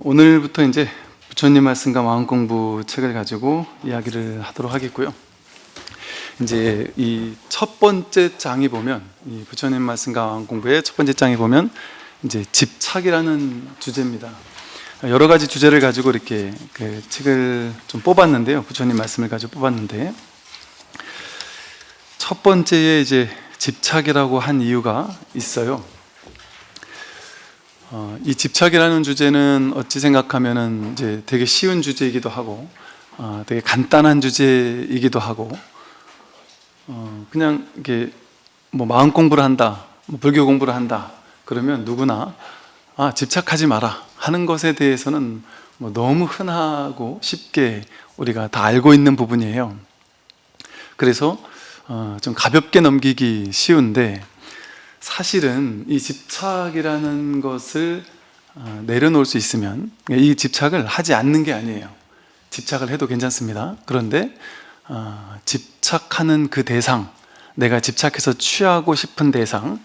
오늘부터 이제 부처님 말씀과 마음공부 책을 가지고 이야기를 하도록 하겠고요. 이제 이 첫 번째 장이 보면, 이 부처님 말씀과 마음공부의 첫 번째 장에 보면 이제 집착이라는 주제입니다. 여러 가지 주제를 가지고 이렇게 그 책을 좀 뽑았는데요. 부처님 말씀을 가지고 뽑았는데, 첫 번째에 이제 집착이라고 한 이유가 있어요. 이 집착이라는 주제는 어찌 생각하면은 이제 되게 쉬운 주제이기도 하고, 되게 간단한 주제이기도 하고, 그냥 이게 뭐 마음 공부를 한다, 뭐 불교 공부를 한다 그러면 누구나 집착하지 마라 하는 것에 대해서는 뭐 너무 흔하고 쉽게 우리가 다 알고 있는 부분이에요. 그래서 좀 가볍게 넘기기 쉬운데, 사실은 이 집착이라는 것을 내려놓을 수 있으면 이 집착을 하지 않는 게 아니에요. 집착을 해도 괜찮습니다. 그런데 집착하는 그 대상, 내가 집착해서 취하고 싶은 대상,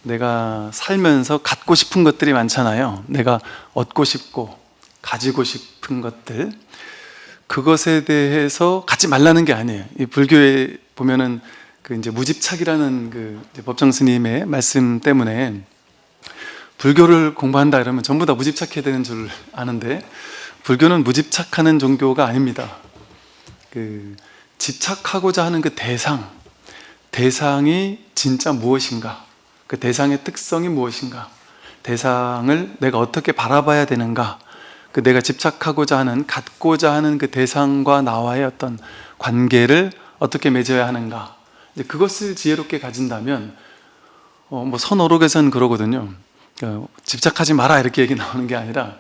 내가 살면서 갖고 싶은 것들이 많잖아요. 내가 얻고 싶고 가지고 싶은 것들, 그것에 대해서 갖지 말라는 게 아니에요. 이 불교에 보면은 그 이제 무집착이라는 그 법정 스님의 말씀 때문에 불교를 공부한다 이러면 전부 다 무집착해야 되는 줄 아는데, 불교는 무집착하는 종교가 아닙니다. 그 집착하고자 하는 그 대상이 진짜 무엇인가, 그 대상의 특성이 무엇인가, 대상을 내가 어떻게 바라봐야 되는가, 그 내가 집착하고자 하는, 갖고자 하는 그 대상과 나와의 어떤 관계를 어떻게 맺어야 하는가, 이제 그것을 지혜롭게 가진다면, 뭐 선어록에서는 그러거든요. 집착하지 마라 이렇게 얘기 나오는 게 아니라,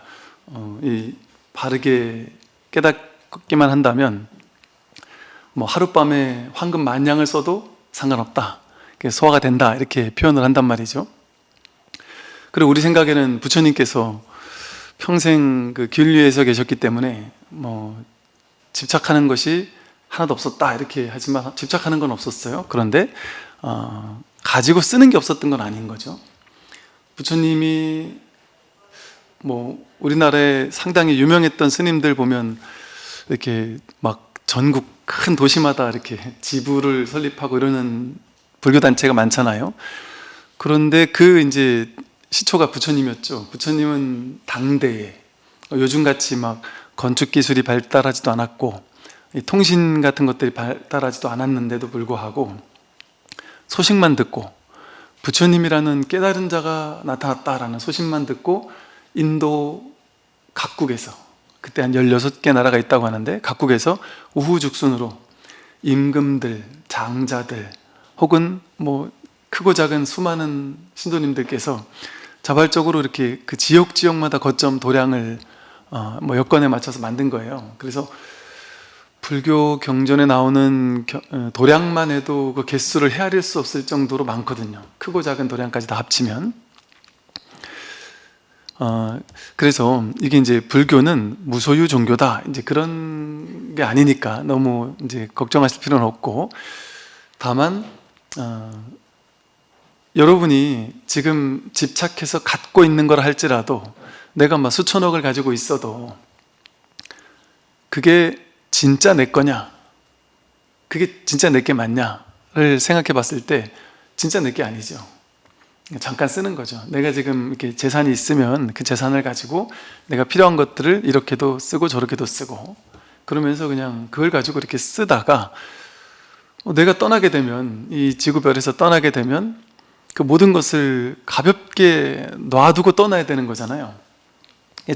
이 바르게 깨닫기만 한다면 뭐 하룻밤에 황금 만냥을 써도 상관없다, 소화가 된다 이렇게 표현을 한단 말이죠. 그리고 우리 생각에는 부처님께서 평생 그 길 위에서 계셨기 때문에 뭐 집착하는 것이 하나도 없었다 이렇게 하지만, 집착하는 건 없었어요. 그런데 가지고 쓰는 게 없었던 건 아닌 거죠. 부처님이 뭐 우리나라에 상당히 유명했던 스님들 보면 이렇게 막 전국 큰 도시마다 이렇게 지부를 설립하고 이러는 불교 단체가 많잖아요. 그런데 그 이제 시초가 부처님이었죠. 부처님은 당대에 요즘같이 막 건축 기술이 발달하지도 않았고 통신 같은 것들이 발달하지도 않았는데도 불구하고 소식만 듣고, 부처님이라는 깨달은 자가 나타났다라는 소식만 듣고 인도 각국에서, 그때 한 16개 나라가 있다고 하는데 각국에서 우후죽순으로 임금들, 장자들 혹은 뭐 크고 작은 수많은 신도님들께서 자발적으로 이렇게 그 지역마다 거점 도량을 뭐 여건에 맞춰서 만든 거예요. 그래서 불교 경전에 나오는 도량만 해도 그 개수를 헤아릴 수 없을 정도로 많거든요. 크고 작은 도량까지 다 합치면. 그래서 이게 이제 불교는 무소유 종교다, 이제 그런 게 아니니까 너무 이제 걱정하실 필요는 없고, 다만 여러분이 지금 집착해서 갖고 있는 걸 할지라도, 내가 막 수천억을 가지고 있어도 그게 진짜 내 거냐, 그게 진짜 내게 맞냐를 생각해 봤을 때 진짜 내게 아니죠. 잠깐 쓰는 거죠. 내가 지금 이렇게 재산이 있으면 그 재산을 가지고 내가 필요한 것들을 이렇게도 쓰고 저렇게도 쓰고, 그러면서 그냥 그걸 가지고 이렇게 쓰다가 내가 떠나게 되면, 이 지구별에서 떠나게 되면 그 모든 것을 가볍게 놔두고 떠나야 되는 거잖아요.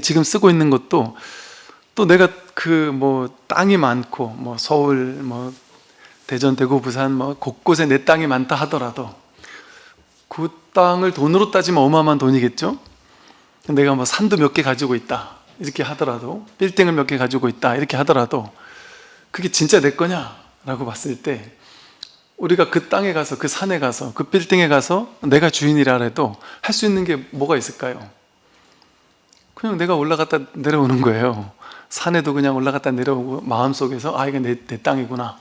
지금 쓰고 있는 것도 또 내가 그 뭐 땅이 많고 뭐 서울, 뭐 대전, 대구, 부산 뭐 곳곳에 내 땅이 많다 하더라도, 그 땅을 돈으로 따지면 어마어마한 돈이겠죠. 내가 뭐 산도 몇 개 가지고 있다 이렇게 하더라도, 빌딩을 몇 개 가지고 있다 이렇게 하더라도, 그게 진짜 내 거냐라고 봤을 때, 우리가 그 땅에 가서, 그 산에 가서, 그 빌딩에 가서 내가 주인이라 해도 할 수 있는 게 뭐가 있을까요? 그냥 내가 올라갔다 내려오는 거예요. 산에도 그냥 올라갔다 내려오고 마음속에서 이게 내 땅이구나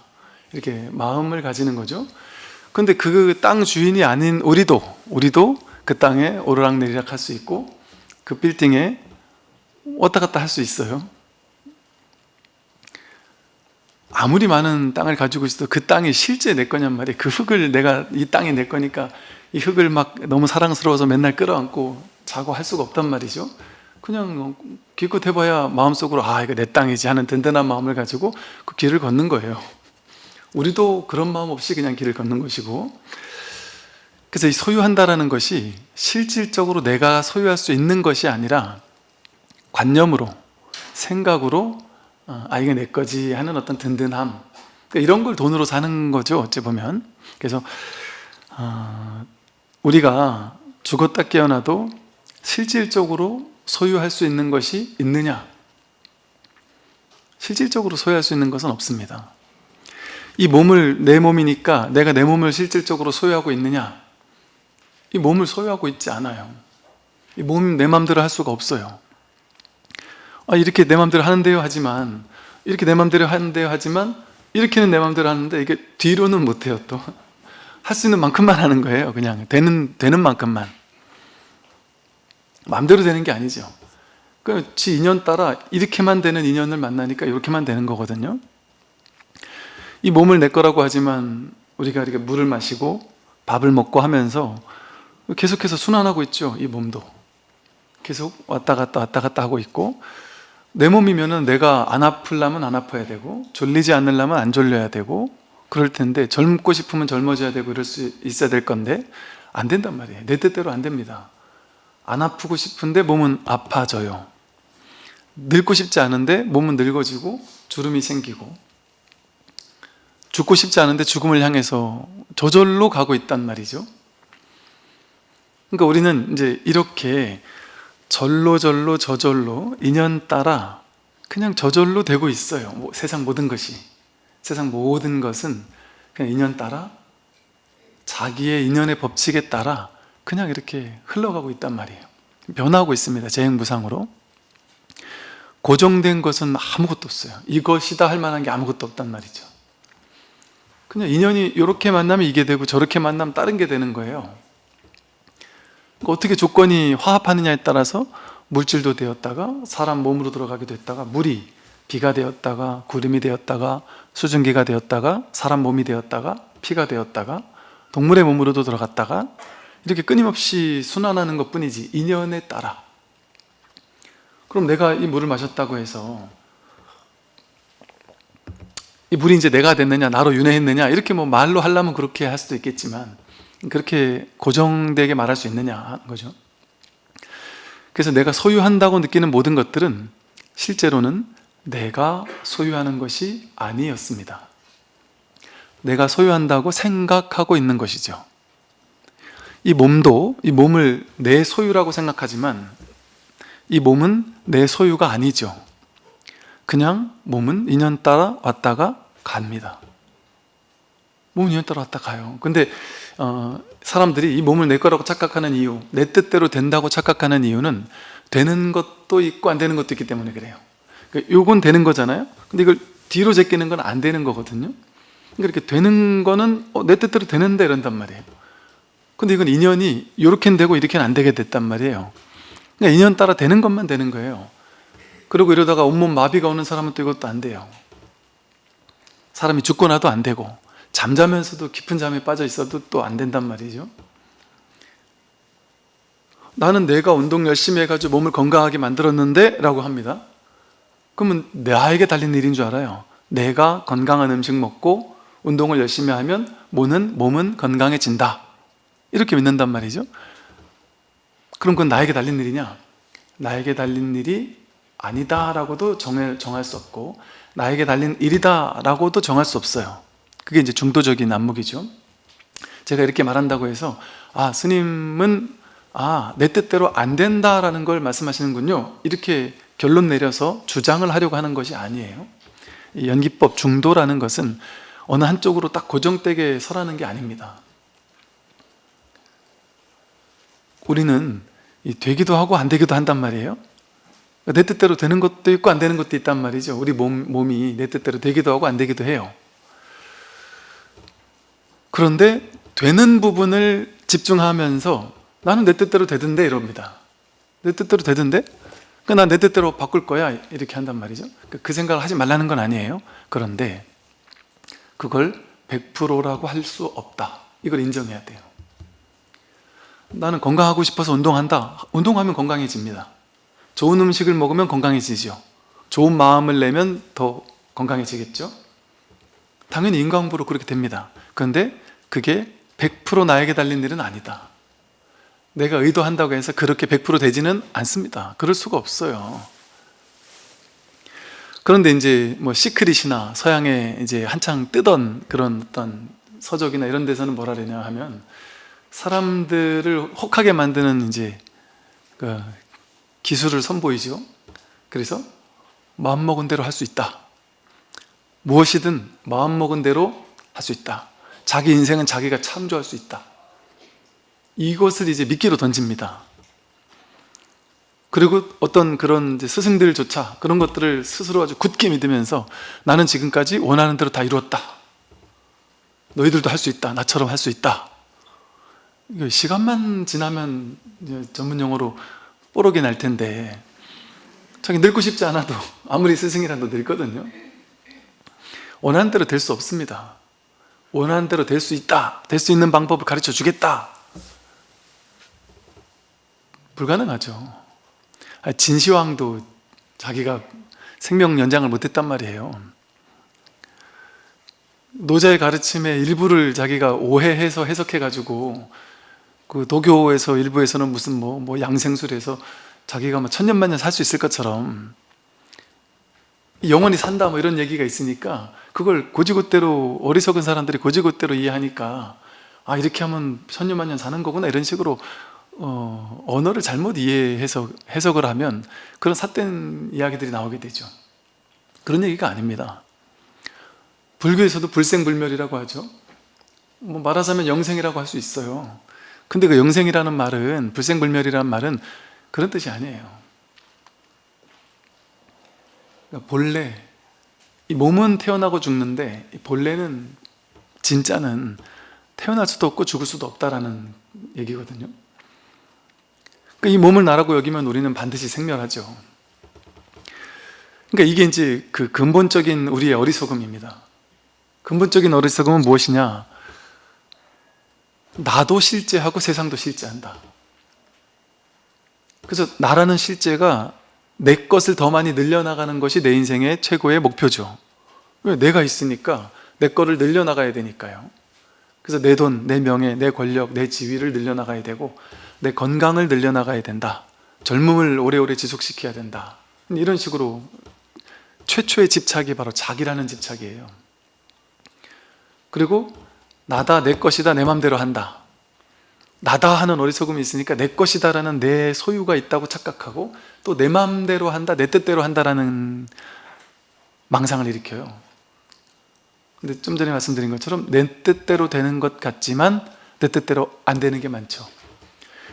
이렇게 마음을 가지는 거죠. 근데 그 땅 주인이 아닌 우리도 그 땅에 오르락내리락 할 수 있고, 그 빌딩에 왔다 갔다 할 수 있어요. 아무리 많은 땅을 가지고 있어도 그 땅이 실제 내 거냔 말이에요. 그 흙을 내가 이 땅이 내 거니까 이 흙을 막 너무 사랑스러워서 맨날 끌어안고 자고 할 수가 없단 말이죠. 그냥 기껏 해봐야 마음속으로 아 이거 내 땅이지 하는 든든한 마음을 가지고 그 길을 걷는 거예요. 우리도 그런 마음 없이 그냥 길을 걷는 것이고, 그래서 이 소유한다라는 것이 실질적으로 내가 소유할 수 있는 것이 아니라 관념으로, 생각으로 아 이게 내 거지 하는 어떤 든든함, 그러니까 이런 걸 돈으로 사는 거죠, 어찌 보면. 그래서 우리가 죽었다 깨어나도 실질적으로 소유할 수 있는 것이 있느냐? 실질적으로 소유할 수 있는 것은 없습니다. 이 몸을 내 몸이니까 내가 내 몸을 실질적으로 소유하고 있느냐? 이 몸을 소유하고 있지 않아요. 이 몸 내 마음대로 할 수가 없어요. 이렇게 내 마음대로 하는데요 하지만, 이렇게 내 마음대로 하는데요 하지만, 이렇게는 내 마음대로 하는데 이게 뒤로는 못해요. 또 할 수 있는 만큼만 하는 거예요. 그냥 되는 만큼만. 마음대로 되는 게 아니죠. 그 지 인연 따라 이렇게만 되는 인연을 만나니까 이렇게만 되는 거거든요. 이 몸을 내 거라고 하지만 우리가 이렇게 물을 마시고 밥을 먹고 하면서 계속해서 순환하고 있죠. 이 몸도 계속 왔다 갔다 하고 있고, 내 몸이면은 내가 안 아프려면 안 아파야 되고, 졸리지 않으려면 안 졸려야 되고, 그럴 텐데 젊고 싶으면 젊어져야 되고 이럴 수 있어야 될 건데 안 된단 말이에요. 내 뜻대로 안 됩니다. 안 아프고 싶은데 몸은 아파져요. 늙고 싶지 않은데 몸은 늙어지고 주름이 생기고, 죽고 싶지 않은데 죽음을 향해서 저절로 가고 있단 말이죠. 그러니까 우리는 이제 이렇게 저절로 인연 따라 그냥 저절로 되고 있어요. 세상 모든 것은 그냥 인연 따라, 자기의 인연의 법칙에 따라 그냥 이렇게 흘러가고 있단 말이에요. 변하고 있습니다. 재행무상으로. 고정된 것은 아무것도 없어요. 이것이다 할 만한 게 아무것도 없단 말이죠. 그냥 인연이 이렇게 만나면 이게 되고 저렇게 만나면 다른 게 되는 거예요. 어떻게 조건이 화합하느냐에 따라서 물질도 되었다가 사람 몸으로 들어가기도 했다가, 물이 비가 되었다가 구름이 되었다가 수증기가 되었다가 사람 몸이 되었다가 피가 되었다가 동물의 몸으로도 들어갔다가, 이렇게 끊임없이 순환하는 것뿐이지 인연에 따라. 그럼 내가 이 물을 마셨다고 해서 이 물이 이제 내가 됐느냐, 나로 윤회했느냐, 이렇게 말로 하려면 그렇게 할 수도 있겠지만 그렇게 고정되게 말할 수 있느냐 하는 거죠. 그래서 내가 소유한다고 느끼는 모든 것들은 실제로는 내가 소유하는 것이 아니었습니다. 내가 소유한다고 생각하고 있는 것이죠. 이 몸을 내 소유라고 생각하지만 이 몸은 내 소유가 아니죠. 그냥 몸은 인연 따라 왔다가 갑니다. 몸은 인연 따라 왔다 가요. 근데 사람들이 이 몸을 내 거라고 착각하는 이유, 내 뜻대로 된다고 착각하는 이유는 되는 것도 있고 안 되는 것도 있기 때문에 그래요. 그러니까 요건 되는 거잖아요. 근데 이걸 뒤로 제끼는 건 안 되는 거거든요. 그러니까 이렇게 되는 거는 내 뜻대로 되는데 이런단 말이에요. 근데 이건 인연이 이렇게는 되고 이렇게는 안 되게 됐단 말이에요. 그러니까 인연 따라 되는 것만 되는 거예요. 그리고 이러다가 온몸 마비가 오는 사람은 또 이것도 안 돼요. 사람이 죽고 나도 안 되고, 잠자면서도 깊은 잠에 빠져 있어도 또 안 된단 말이죠. 나는 내가 운동 열심히 해가지고 몸을 건강하게 만들었는데 라고 합니다. 그러면 나에게 달린 일인 줄 알아요. 내가 건강한 음식 먹고 운동을 열심히 하면 몸은 건강해진다, 이렇게 믿는단 말이죠. 그럼 그건 나에게 달린 일이냐? 나에게 달린 일이 아니다 라고도 정할 수 없고, 나에게 달린 일이다 라고도 정할 수 없어요. 그게 이제 중도적인 안목이죠. 제가 이렇게 말한다고 해서 스님은 내 뜻대로 안 된다라는 걸 말씀하시는군요, 이렇게 결론 내려서 주장을 하려고 하는 것이 아니에요. 이 연기법 중도라는 것은 어느 한쪽으로 딱 고정되게 서라는 게 아닙니다. 우리는 되기도 하고 안 되기도 한단 말이에요. 내 뜻대로 되는 것도 있고 안 되는 것도 있단 말이죠. 우리 몸이 내 뜻대로 되기도 하고 안 되기도 해요. 그런데 되는 부분을 집중하면서 나는 내 뜻대로 되던데 이럽니다. 내 뜻대로 되던데? 난 내 뜻대로 바꿀 거야 이렇게 한단 말이죠. 그 생각을 하지 말라는 건 아니에요. 그런데 그걸 100%라고 할 수 없다. 이걸 인정해야 돼요. 나는 건강하고 싶어서 운동한다. 운동하면 건강해집니다. 좋은 음식을 먹으면 건강해지죠. 좋은 마음을 내면 더 건강해지겠죠. 당연히 인과응보로 그렇게 됩니다. 그런데 그게 100% 나에게 달린 일은 아니다. 내가 의도한다고 해서 그렇게 100% 되지는 않습니다. 그럴 수가 없어요. 그런데 이제 뭐 시크릿이나 서양에 이제 한창 뜨던 그런 어떤 서적이나 이런 데서는 뭐라 그러냐 하면 사람들을 혹하게 만드는 이제 그 기술을 선보이죠. 그래서 마음먹은 대로 할 수 있다. 무엇이든 마음먹은 대로 할 수 있다. 자기 인생은 자기가 창조할 수 있다. 이것을 이제 미끼로 던집니다. 그리고 어떤 그런 이제 스승들조차 그런 것들을 스스로 아주 굳게 믿으면서 나는 지금까지 원하는 대로 다 이루었다. 너희들도 할 수 있다. 나처럼 할 수 있다. 시간만 지나면 전문 용어로 뽀록이 날 텐데 자기 늙고 싶지 않아도 아무리 스승이라도 늙거든요. 원하는 대로 될 수 없습니다. 원하는 대로 될 수 있다. 될 수 있는 방법을 가르쳐 주겠다. 불가능하죠. 진시황도 자기가 생명 연장을 못했단 말이에요. 노자의 가르침의 일부를 자기가 오해해서 해석해가지고 그 도교에서 일부에서는 무슨 뭐 양생술에서 자기가 뭐 천년만년 살 수 있을 것처럼 영원히 산다 뭐 이런 얘기가 있으니까 그걸 고지고대로 어리석은 사람들이 고지고대로 이해하니까 아 이렇게 하면 천년만년 사는 거구나 이런 식으로 언어를 잘못 이해해서 해석을 하면 그런 삿된 이야기들이 나오게 되죠. 그런 얘기가 아닙니다. 불교에서도 불생불멸이라고 하죠. 뭐 말하자면 영생이라고 할 수 있어요. 근데 그 영생이라는 말은, 불생불멸이라는 말은 그런 뜻이 아니에요. 그러니까 본래 이 몸은 태어나고 죽는데 본래는 진짜는 태어날 수도 없고 죽을 수도 없다라는 얘기거든요. 그러니까 이 몸을 나라고 여기면 우리는 반드시 생멸하죠. 그러니까 이게 이제 그 근본적인 우리의 어리석음입니다. 근본적인 어리석음은 무엇이냐? 나도 실제하고 세상도 실제한다. 그래서 나라는 실제가 내 것을 더 많이 늘려나가는 것이 내 인생의 최고의 목표죠. 왜? 내가 있으니까 내 거를 늘려나가야 되니까요. 그래서 내 돈, 내 명예, 내 권력, 내 지위를 늘려나가야 되고 내 건강을 늘려나가야 된다. 젊음을 오래오래 지속시켜야 된다. 이런 식으로 최초의 집착이 바로 자기라는 집착이에요. 그리고 나다, 내 것이다, 내 맘대로 한다. 나다 하는 어리석음이 있으니까 내 것이다라는 내 소유가 있다고 착각하고 또 내 맘대로 한다, 내 뜻대로 한다라는 망상을 일으켜요. 근데 좀 전에 말씀드린 것처럼 내 뜻대로 되는 것 같지만 내 뜻대로 안 되는 게 많죠.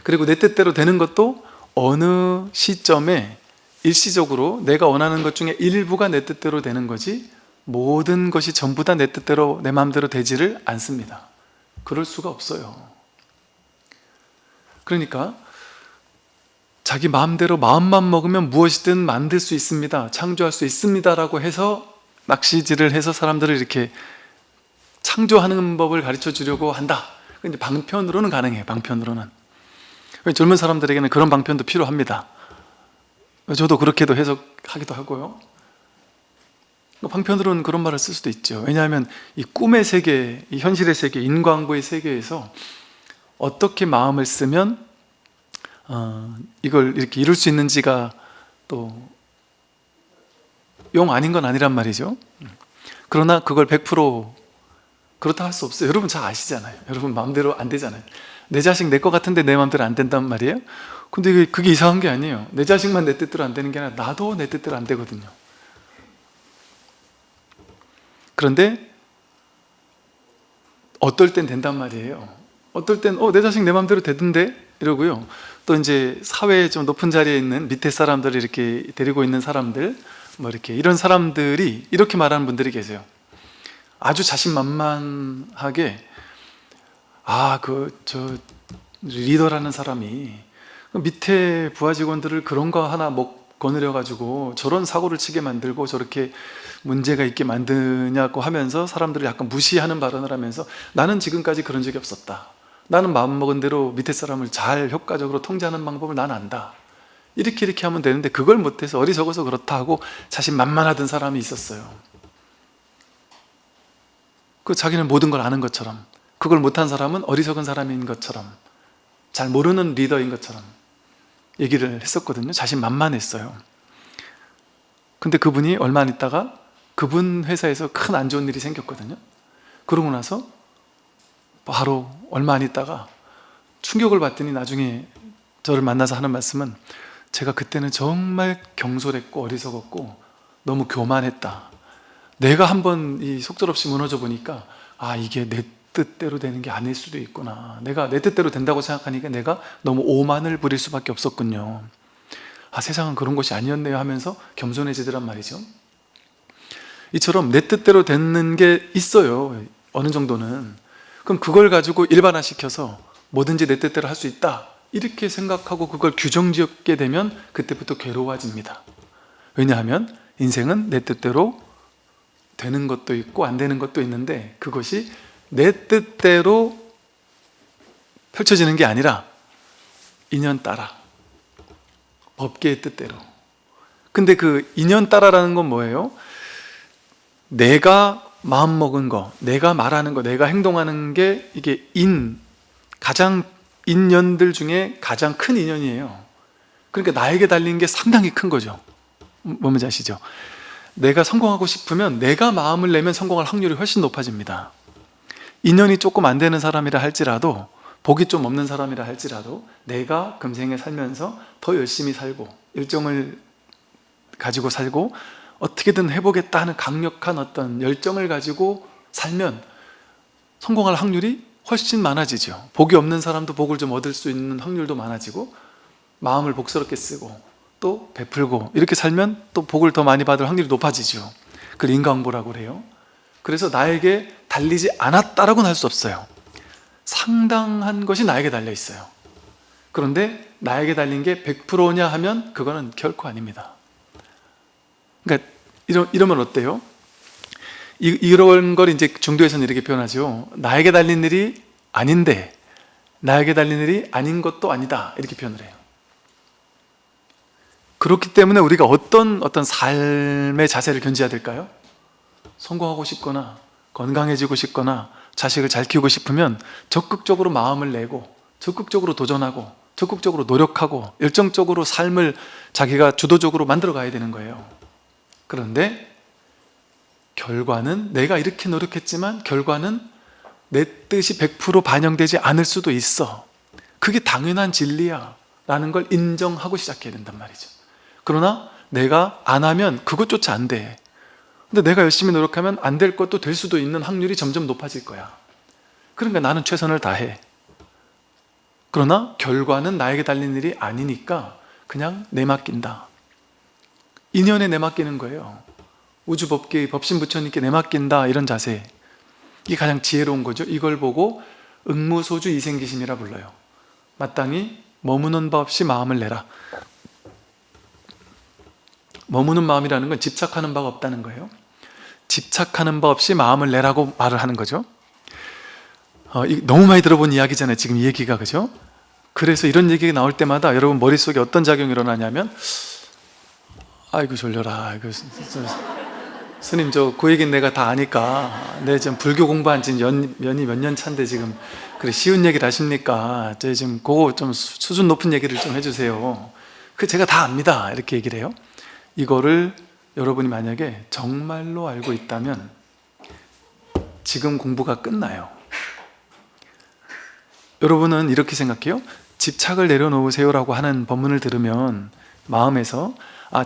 그리고 내 뜻대로 되는 것도 어느 시점에 일시적으로 내가 원하는 것 중에 일부가 내 뜻대로 되는 거지 모든 것이 전부 다 내 뜻대로 내 마음대로 되지를 않습니다. 그럴 수가 없어요. 그러니까 자기 마음대로 마음만 먹으면 무엇이든 만들 수 있습니다. 창조할 수 있습니다 라고 해서 낚시질을 해서 사람들을 이렇게 창조하는 법을 가르쳐 주려고 한다. 근데 방편으로는 가능해요. 방편으로는. 젊은 사람들에게는 그런 방편도 필요합니다. 저도 그렇게도 해석하기도 하고요. 방편으로는 그런 말을 쓸 수도 있죠. 왜냐하면 이 꿈의 세계, 이 현실의 세계, 인과응보의 세계에서 어떻게 마음을 쓰면 이걸 이렇게 이룰 수 있는지가 또 용 아닌 건 아니란 말이죠. 그러나 그걸 100% 그렇다 할 수 없어요. 여러분 잘 아시잖아요. 여러분 마음대로 안 되잖아요. 내 자식 내 거 같은데 내 마음대로 안 된단 말이에요. 근데 그게 이상한 게 아니에요. 내 자식만 내 뜻대로 안 되는 게 아니라 나도 내 뜻대로 안 되거든요. 그런데 어떨 땐 된단 말이에요. 어떨 땐 내 자식 내 마음대로 되던데 이러고요. 또 이제 사회에 좀 높은 자리에 있는 밑에 사람들을 이렇게 데리고 있는 사람들 뭐 이렇게 이런 사람들이 이렇게 말하는 분들이 계세요. 아주 자신만만하게 저 리더라는 사람이 밑에 부하 직원들을 그런 거 하나 거느려가지고 저런 사고를 치게 만들고 저렇게 문제가 있게 만드냐고 하면서 사람들을 약간 무시하는 발언을 하면서 나는 지금까지 그런 적이 없었다. 나는 마음먹은 대로 밑에 사람을 잘 효과적으로 통제하는 방법을 난 안다. 이렇게 하면 되는데 그걸 못해서 어리석어서 그렇다 하고 자신만만하던 사람이 있었어요. 그 자기는 모든 걸 아는 것처럼, 그걸 못한 사람은 어리석은 사람인 것처럼, 잘 모르는 리더인 것처럼 얘기를 했었거든요. 자신만만했어요. 근데 그분이 얼마 안 있다가 그분 회사에서 큰 안 좋은 일이 생겼거든요. 그러고 나서 바로 얼마 안 있다가 충격을 받더니 나중에 저를 만나서 하는 말씀은, 제가 그때는 정말 경솔했고 어리석었고 너무 교만했다. 내가 한번 이 속절없이 무너져 보니까 아, 이게 내 뜻대로 되는 게 아닐 수도 있구나. 내가 내 뜻대로 된다고 생각하니까 내가 너무 오만을 부릴 수밖에 없었군요. 아, 세상은 그런 것이 아니었네요 하면서 겸손해지더란 말이죠. 이처럼 내 뜻대로 되는 게 있어요, 어느 정도는. 그럼 그걸 가지고 일반화시켜서 뭐든지 내 뜻대로 할 수 있다 이렇게 생각하고 그걸 규정지었게 되면 그때부터 괴로워집니다. 왜냐하면 인생은 내 뜻대로 되는 것도 있고 안 되는 것도 있는데, 그것이 내 뜻대로 펼쳐지는 게 아니라 인연 따라, 법계의 뜻대로. 근데 그 인연 따라라는 건 뭐예요? 내가 마음먹은 거, 내가 말하는 거, 내가 행동하는 게 이게 가장 인연들 중에 가장 큰 인연이에요. 그러니까 나에게 달린 게 상당히 큰 거죠. 뭔지 아시죠? 내가 성공하고 싶으면 내가 마음을 내면 성공할 확률이 훨씬 높아집니다. 인연이 조금 안 되는 사람이라 할지라도, 복이 좀 없는 사람이라 할지라도 내가 금생에 살면서 더 열심히 살고 열정을 가지고 살고 어떻게든 해보겠다 하는 강력한 어떤 열정을 가지고 살면 성공할 확률이 훨씬 많아지죠. 복이 없는 사람도 복을 좀 얻을 수 있는 확률도 많아지고, 마음을 복스럽게 쓰고 또 베풀고 이렇게 살면 또 복을 더 많이 받을 확률이 높아지죠. 그걸 인과응보라고 그래요. 그래서 나에게 달리지 않았다라고는 할 수 없어요. 상당한 것이 나에게 달려 있어요. 그런데 나에게 달린 게 100%냐 하면 그거는 결코 아닙니다. 그러니까 이러면 어때요? 이런 걸 이제 중도에서는 이렇게 표현하죠. 나에게 달린 일이 아닌데 나에게 달린 일이 아닌 것도 아니다, 이렇게 표현을 해요. 그렇기 때문에 우리가 어떤 삶의 자세를 견지해야 될까요? 성공하고 싶거나 건강해지고 싶거나 자식을 잘 키우고 싶으면 적극적으로 마음을 내고 적극적으로 도전하고 적극적으로 노력하고 열정적으로 삶을 자기가 주도적으로 만들어 가야 되는 거예요. 그런데 결과는 내가 이렇게 노력했지만 결과는 내 뜻이 100% 반영되지 않을 수도 있어. 그게 당연한 진리야 라는 걸 인정하고 시작해야 된단 말이죠. 그러나 내가 안 하면 그것조차 안 돼. 근데 내가 열심히 노력하면 안 될 것도 될 수도 있는 확률이 점점 높아질 거야. 그러니까 나는 최선을 다해. 그러나 결과는 나에게 달린 일이 아니니까 그냥 내맡긴다. 인연에 내맡기는 거예요. 우주법계의 법신부처님께 내맡긴다, 이런 자세. 이게 가장 지혜로운 거죠. 이걸 보고 응무소주 이생기심이라 불러요. 마땅히 머무는 바 없이 마음을 내라. 머무는 마음이라는 건 집착하는 바가 없다는 거예요. 집착하는 바 없이 마음을 내라고 말을 하는 거죠. 너무 많이 들어본 이야기잖아요, 지금 이 얘기가. 그죠? 그래서 이런 얘기가 나올 때마다 여러분 머릿속에 어떤 작용이 일어나냐면, 아이고 졸려라, 스님 그 얘기는 내가 다 아니까, 내 지금 불교 공부한 지 년이 몇 년 차인데 지금 그래 쉬운 얘기를 하십니까? 저 지금 그거 좀 수준 높은 얘기를 좀 해주세요. 그 제가 다 압니다, 이렇게 얘기를 해요. 이거를 여러분이 만약에 정말로 알고 있다면 지금 공부가 끝나요. 여러분은 이렇게 생각해요. 집착을 내려놓으세요 라고 하는 법문을 들으면 마음에서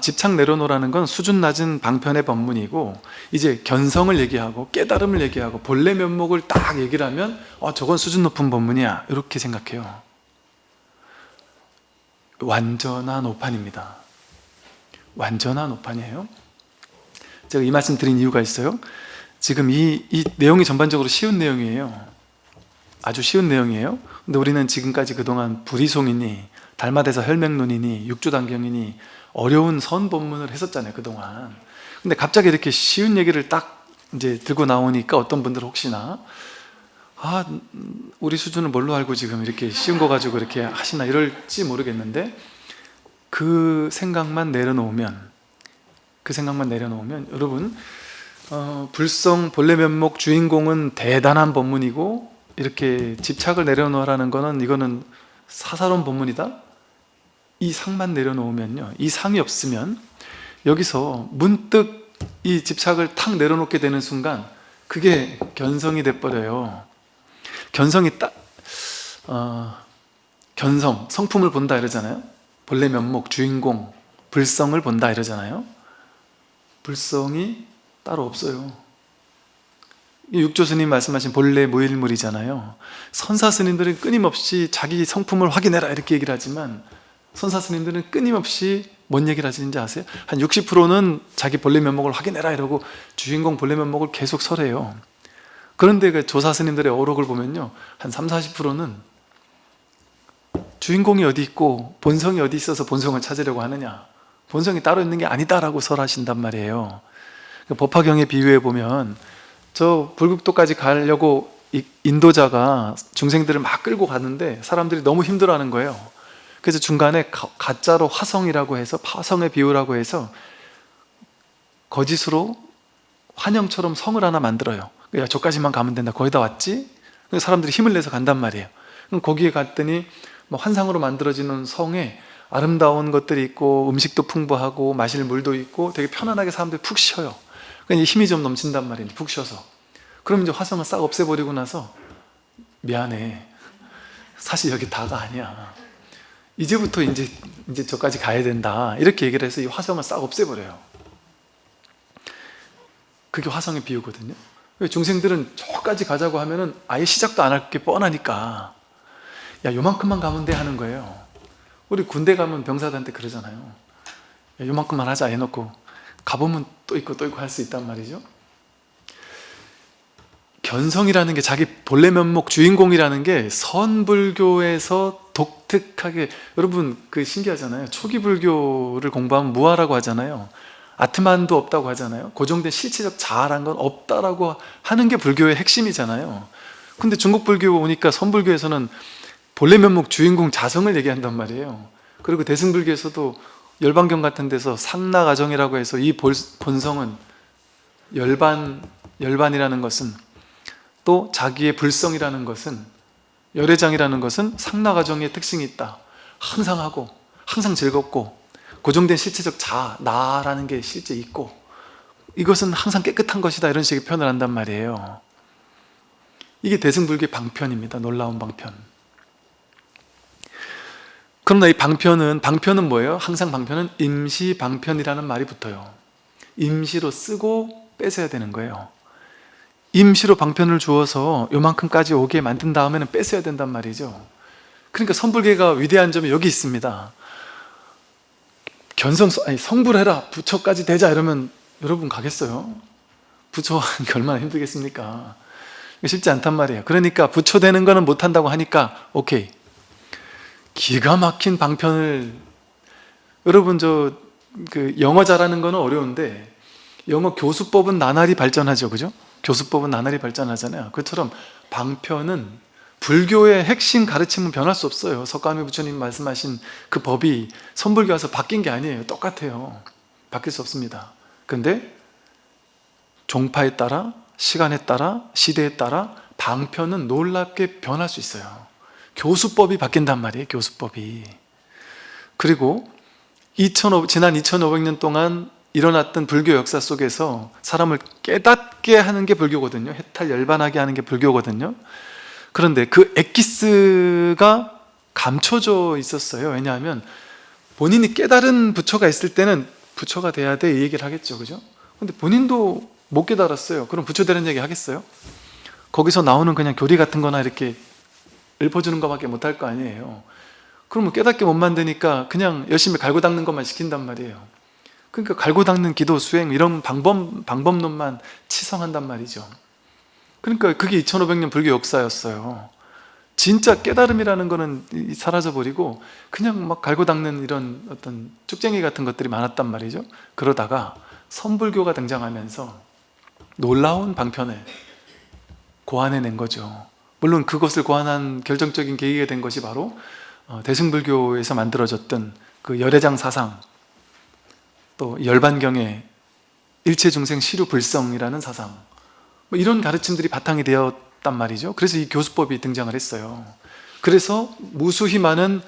집착 내려놓으라는 건 수준 낮은 방편의 법문이고, 이제 견성을 얘기하고 깨달음을 얘기하고 본래 면목을 딱 얘기를 하면 저건 수준 높은 법문이야, 이렇게 생각해요. 완전한 오판입니다. 완전한 오판이에요. 제가 이 말씀 드린 이유가 있어요. 지금 이 내용이 전반적으로 쉬운 내용이에요. 아주 쉬운 내용이에요. 근데 우리는 지금까지 그동안 부리송이니 달마대사 혈맹론이니 육조단경이니 어려운 선본문을 했었잖아요, 그동안. 근데 갑자기 이렇게 쉬운 얘기를 딱 이제 들고 나오니까 어떤 분들은 혹시나 우리 수준을 뭘로 알고 지금 이렇게 쉬운 거 가지고 이렇게 하시나 이럴지 모르겠는데, 그 생각만 내려놓으면 여러분, 불성 본래 면목 주인공은 대단한 법문이고, 이렇게 집착을 내려놓으라는 거는 이거는 사사로운 법문이다. 이 상만 내려놓으면요, 이 상이 없으면 여기서 문득 이 집착을 탁 내려놓게 되는 순간 그게 견성이 돼버려요. 견성이 견성, 성품을 본다 이러잖아요. 본래 면목, 주인공, 불성을 본다 이러잖아요. 불성이 따로 없어요. 육조 스님 말씀하신 본래 무일물이잖아요. 선사 스님들은 끊임없이 자기 성품을 확인해라 이렇게 얘기를 하지만, 선사 스님들은 끊임없이 뭔 얘기를 하시는지 아세요? 한 60%는 자기 본래 면목을 확인해라 이러고 주인공 본래 면목을 계속 설해요. 그런데 그 조사 스님들의 어록을 보면요, 한 30-40%는 주인공이 어디 있고 본성이 어디 있어서 본성을 찾으려고 하느냐, 본성이 따로 있는 게 아니다라고 설하신단 말이에요. 법화경에 비유해 보면, 저 불국토까지 가려고 인도자가 중생들을 막 끌고 가는데 사람들이 너무 힘들어하는 거예요. 그래서 중간에 가짜로 화성이라고 해서, 화성의 비유라고 해서 거짓으로 환영처럼 성을 하나 만들어요. 야, 저까지만 가면 된다, 거의 다 왔지? 사람들이 힘을 내서 간단 말이에요. 그럼 거기에 갔더니 환상으로 만들어지는 성에 아름다운 것들이 있고 음식도 풍부하고 마실 물도 있고 되게 편안하게 사람들이 푹 쉬어요. 그러니까 힘이 좀 넘친단 말이에요, 푹 쉬어서. 그럼 이제 화성을 싹 없애버리고 나서, 미안해, 사실 여기 다가 아니야, 이제부터 이제 저까지 가야 된다, 이렇게 얘기를 해서 이 화성을 싹 없애버려요. 그게 화성의 비유거든요. 중생들은 저까지 가자고 하면은 아예 시작도 안 할 게 뻔하니까, 야, 요만큼만 가면 돼 하는 거예요. 우리 군대 가면 병사들한테 그러잖아요. 야, 요만큼만 하자 해놓고 가보면 또 있고 할 수 있단 말이죠. 견성이라는 게, 자기 본래 면목 주인공이라는 게 선불교에서 독특하게, 여러분 그 신기하잖아요. 초기 불교를 공부하면 무아라고 하잖아요. 아트만도 없다고 하잖아요. 고정된 실체적 자아란 건 없다라고 하는 게 불교의 핵심이잖아요. 근데 중국 불교 오니까 선불교에서는 본래 면목 주인공 자성을 얘기한단 말이에요. 그리고 대승불교에서도 열반경 같은 데서 상나가정이라고 해서 이 본성은, 열반이라는 것은, 또 자기의 불성이라는 것은, 열애장이라는 것은 상나가정의 특징이 있다. 항상 하고 항상 즐겁고 고정된 실체적 자아, 나라는 게 실제 있고, 이것은 항상 깨끗한 것이다, 이런 식의 표현을 한단 말이에요. 이게 대승불교의 방편입니다. 놀라운 방편. 그러나 이 방편은 뭐예요? 항상 방편은 임시방편이라는 말이 붙어요. 임시로 쓰고 뺏어야 되는 거예요. 임시로 방편을 주어서 요만큼까지 오게 만든 다음에는 뺏어야 된단 말이죠. 그러니까 선불계가 위대한 점이 여기 있습니다. 성불해라, 부처까지 되자 이러면 여러분 가겠어요? 부처 하는 게 얼마나 힘들겠습니까? 쉽지 않단 말이에요. 그러니까 부처 되는 거는 못한다고 하니까 오케이, 기가 막힌 방편을, 여러분 그 영어 잘하는 거는 어려운데 영어 교수법은 나날이 발전하죠, 그죠? 교수법은 나날이 발전하잖아요. 그처럼 방편은, 불교의 핵심 가르침은 변할 수 없어요. 석가모니 부처님 말씀하신 그 법이 선불교 와서 바뀐 게 아니에요. 똑같아요. 바뀔 수 없습니다. 근데 종파에 따라, 시간에 따라, 시대에 따라 방편은 놀랍게 변할 수 있어요. 교수법이 바뀐단 말이에요, 교수법이. 그리고 지난 2500년 동안 일어났던 불교 역사 속에서 사람을 깨닫게 하는 게 불교거든요. 해탈 열반하게 하는 게 불교거든요. 그런데 그 엑기스가 감춰져 있었어요. 왜냐하면 본인이 깨달은 부처가 있을 때는 부처가 돼야 돼, 이 얘기를 하겠죠, 그죠? 근데 본인도 못 깨달았어요. 그럼 부처 되는 얘기 하겠어요? 거기서 나오는 그냥 교리 같은 거나 이렇게 읊어주는 것밖에 못할 거 아니에요. 그러면 깨닫게 못 만드니까 그냥 열심히 갈고 닦는 것만 시킨단 말이에요. 그러니까 갈고 닦는 기도, 수행, 이런 방법론만 치성한단 말이죠. 그러니까 그게 2500년 불교 역사였어요. 진짜 깨달음이라는 거는 사라져버리고 그냥 막 갈고 닦는 이런 어떤 쭉쟁이 같은 것들이 많았단 말이죠. 그러다가 선불교가 등장하면서 놀라운 방편을 고안해낸 거죠. 물론 그것을 고안한 결정적인 계기가 된 것이 바로 대승불교에서 만들어졌던 그 열애장 사상, 또 열반경의 일체중생 시류불성이라는 사상, 뭐 이런 가르침들이 바탕이 되었단 말이죠. 그래서 이 교수법이 등장을 했어요. 그래서 무수히 많은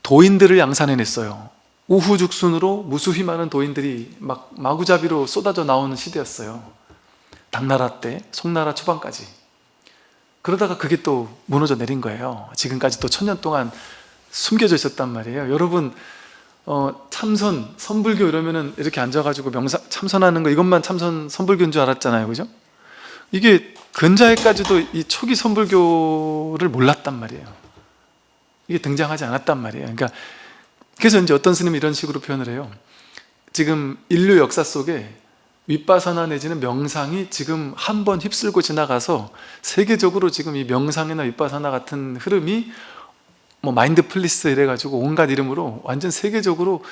도인들을 양산해냈어요. 우후죽순으로 무수히 많은 도인들이 막 마구잡이로 쏟아져 나오는 시대였어요. 당나라 때, 송나라 초반까지. 그러다가 그게 또 무너져 내린 거예요. 지금까지 또 1000년 동안 숨겨져 있었단 말이에요. 여러분 참선, 선불교 이러면은 이렇게 앉아가지고 명상 참선하는 거 이것만 참선 선불교인 줄 알았잖아요, 그죠? 이게 근자에까지도 이 초기 선불교를 몰랐단 말이에요. 이게 등장하지 않았단 말이에요. 그러니까 그래서 이제 어떤 스님이 이런 식으로 표현을 해요. 지금 인류 역사 속에 윗바사나 내지는 명상이 지금 한 번 휩쓸고 지나가서 세계적으로 지금 이 명상이나 윗바사나 같은 흐름이 뭐 마인드플리스 이래가지고 온갖 이름으로 완전 세계적으로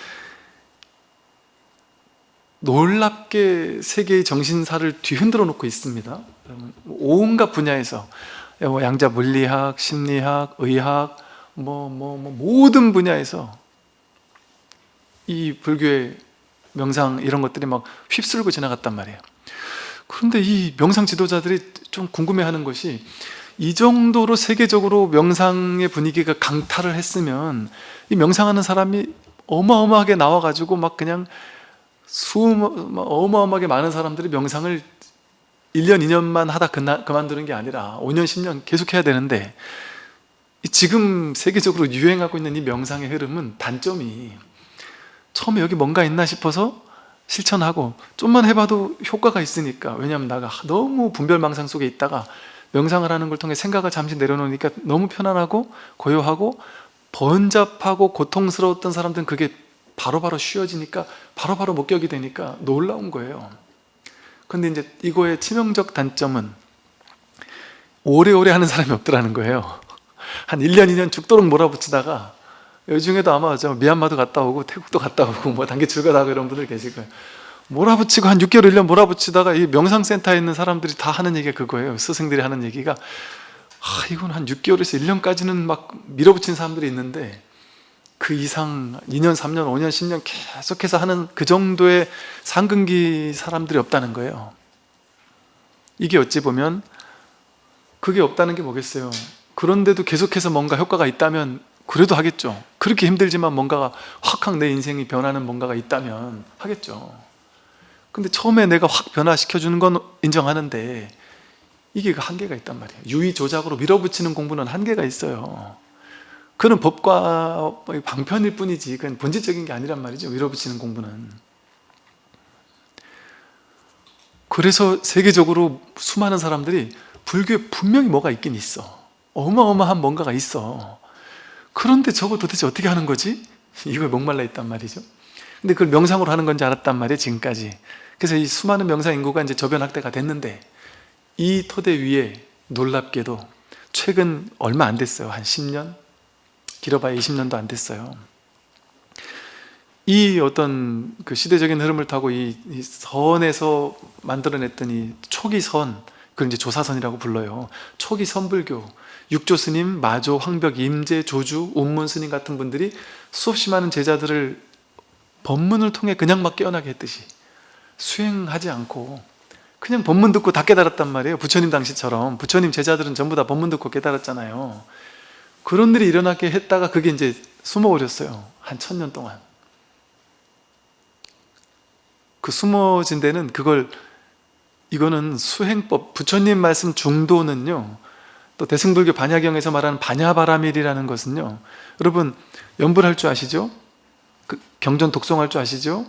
놀랍게 세계의 정신사를 뒤흔들어 놓고 있습니다. 온갖 분야에서 뭐 양자 물리학, 심리학, 의학, 모든 분야에서 이 불교의 명상 이런 것들이 막 휩쓸고 지나갔단 말이에요. 그런데 이 명상 지도자들이 좀 궁금해하는 것이 이 정도로 세계적으로 명상의 분위기가 강탈을 했으면 이 명상하는 사람이 어마어마하게 나와가지고 막 그냥 어마어마하게 많은 사람들이 명상을 1년, 2년만 하다 그만두는 게 아니라 5년, 10년 계속 해야 되는데 지금 세계적으로 유행하고 있는 이 명상의 흐름은 단점이 처음에 여기 뭔가 있나 싶어서 실천하고 좀만 해봐도 효과가 있으니까, 왜냐하면 내가 너무 분별망상 속에 있다가 명상을 하는 걸 통해 생각을 잠시 내려놓으니까 너무 편안하고 고요하고 번잡하고 고통스러웠던 사람들은 그게 바로바로 쉬워지니까 바로바로 목격이 되니까 놀라운 거예요. 근데 이제 이거의 치명적 단점은 오래오래 하는 사람이 없더라는 거예요. 한 1년, 2년 죽도록 몰아붙이다가 요중에도 아마 저 미얀마도 갔다 오고 태국도 갔다 오고 뭐 단계 출가하고 이런 분들 계실 거예요. 몰아붙이고 한 6개월, 1년 몰아붙이다가 이 명상센터에 있는 사람들이 다 하는 얘기가 그거예요. 스승들이 하는 얘기가 이건 한 6개월에서 1년까지는 막 밀어붙인 사람들이 있는데 그 이상 2년, 3년, 5년, 10년 계속해서 하는 그 정도의 상근기 사람들이 없다는 거예요. 이게 어찌 보면 그게 없다는 게 뭐겠어요. 그런데도 계속해서 뭔가 효과가 있다면 그래도 하겠죠. 그렇게 힘들지만 뭔가가 확 내 인생이 변하는 뭔가가 있다면 하겠죠. 근데 처음에 내가 확 변화시켜주는 건 인정하는데 이게 그 한계가 있단 말이에요. 유의조작으로 밀어붙이는 공부는 한계가 있어요. 그는 법과 방편일 뿐이지 그건 본질적인 게 아니란 말이죠. 밀어붙이는 공부는. 그래서 세계적으로 수많은 사람들이 불교에 분명히 뭐가 있긴 있어. 어마어마한 뭔가가 있어. 그런데 저거 도대체 어떻게 하는 거지? 이거에 목말라 있단 말이죠. 근데 그걸 명상으로 하는 건지 알았단 말이에요, 지금까지. 그래서 이 수많은 명상 인구가 이제 저변 확대가 됐는데 이 토대 위에 놀랍게도 최근 얼마 안 됐어요. 한 10년? 길어봐야 20년도 안 됐어요. 이 어떤 그 시대적인 흐름을 타고 이 선에서 만들어냈던 이 초기 선, 그걸 이제 조사선이라고 불러요. 초기 선불교, 육조 스님, 마조, 황벽, 임재, 조주, 운문 스님 같은 분들이 수없이 많은 제자들을 법문을 통해 그냥 막 깨어나게 했듯이 수행하지 않고 그냥 법문 듣고 다 깨달았단 말이에요. 부처님 당시처럼. 부처님 제자들은 전부 다 법문 듣고 깨달았잖아요. 그런 일이 일어나게 했다가 그게 이제 숨어버렸어요. 한 1000년 동안. 그 숨어진 데는 이거는 수행법, 부처님 말씀 중도는요, 또 대승불교 반야경에서 말하는 반야바라밀이라는 것은요, 여러분 연불할 줄 아시죠? 그 경전 독송할 줄 아시죠?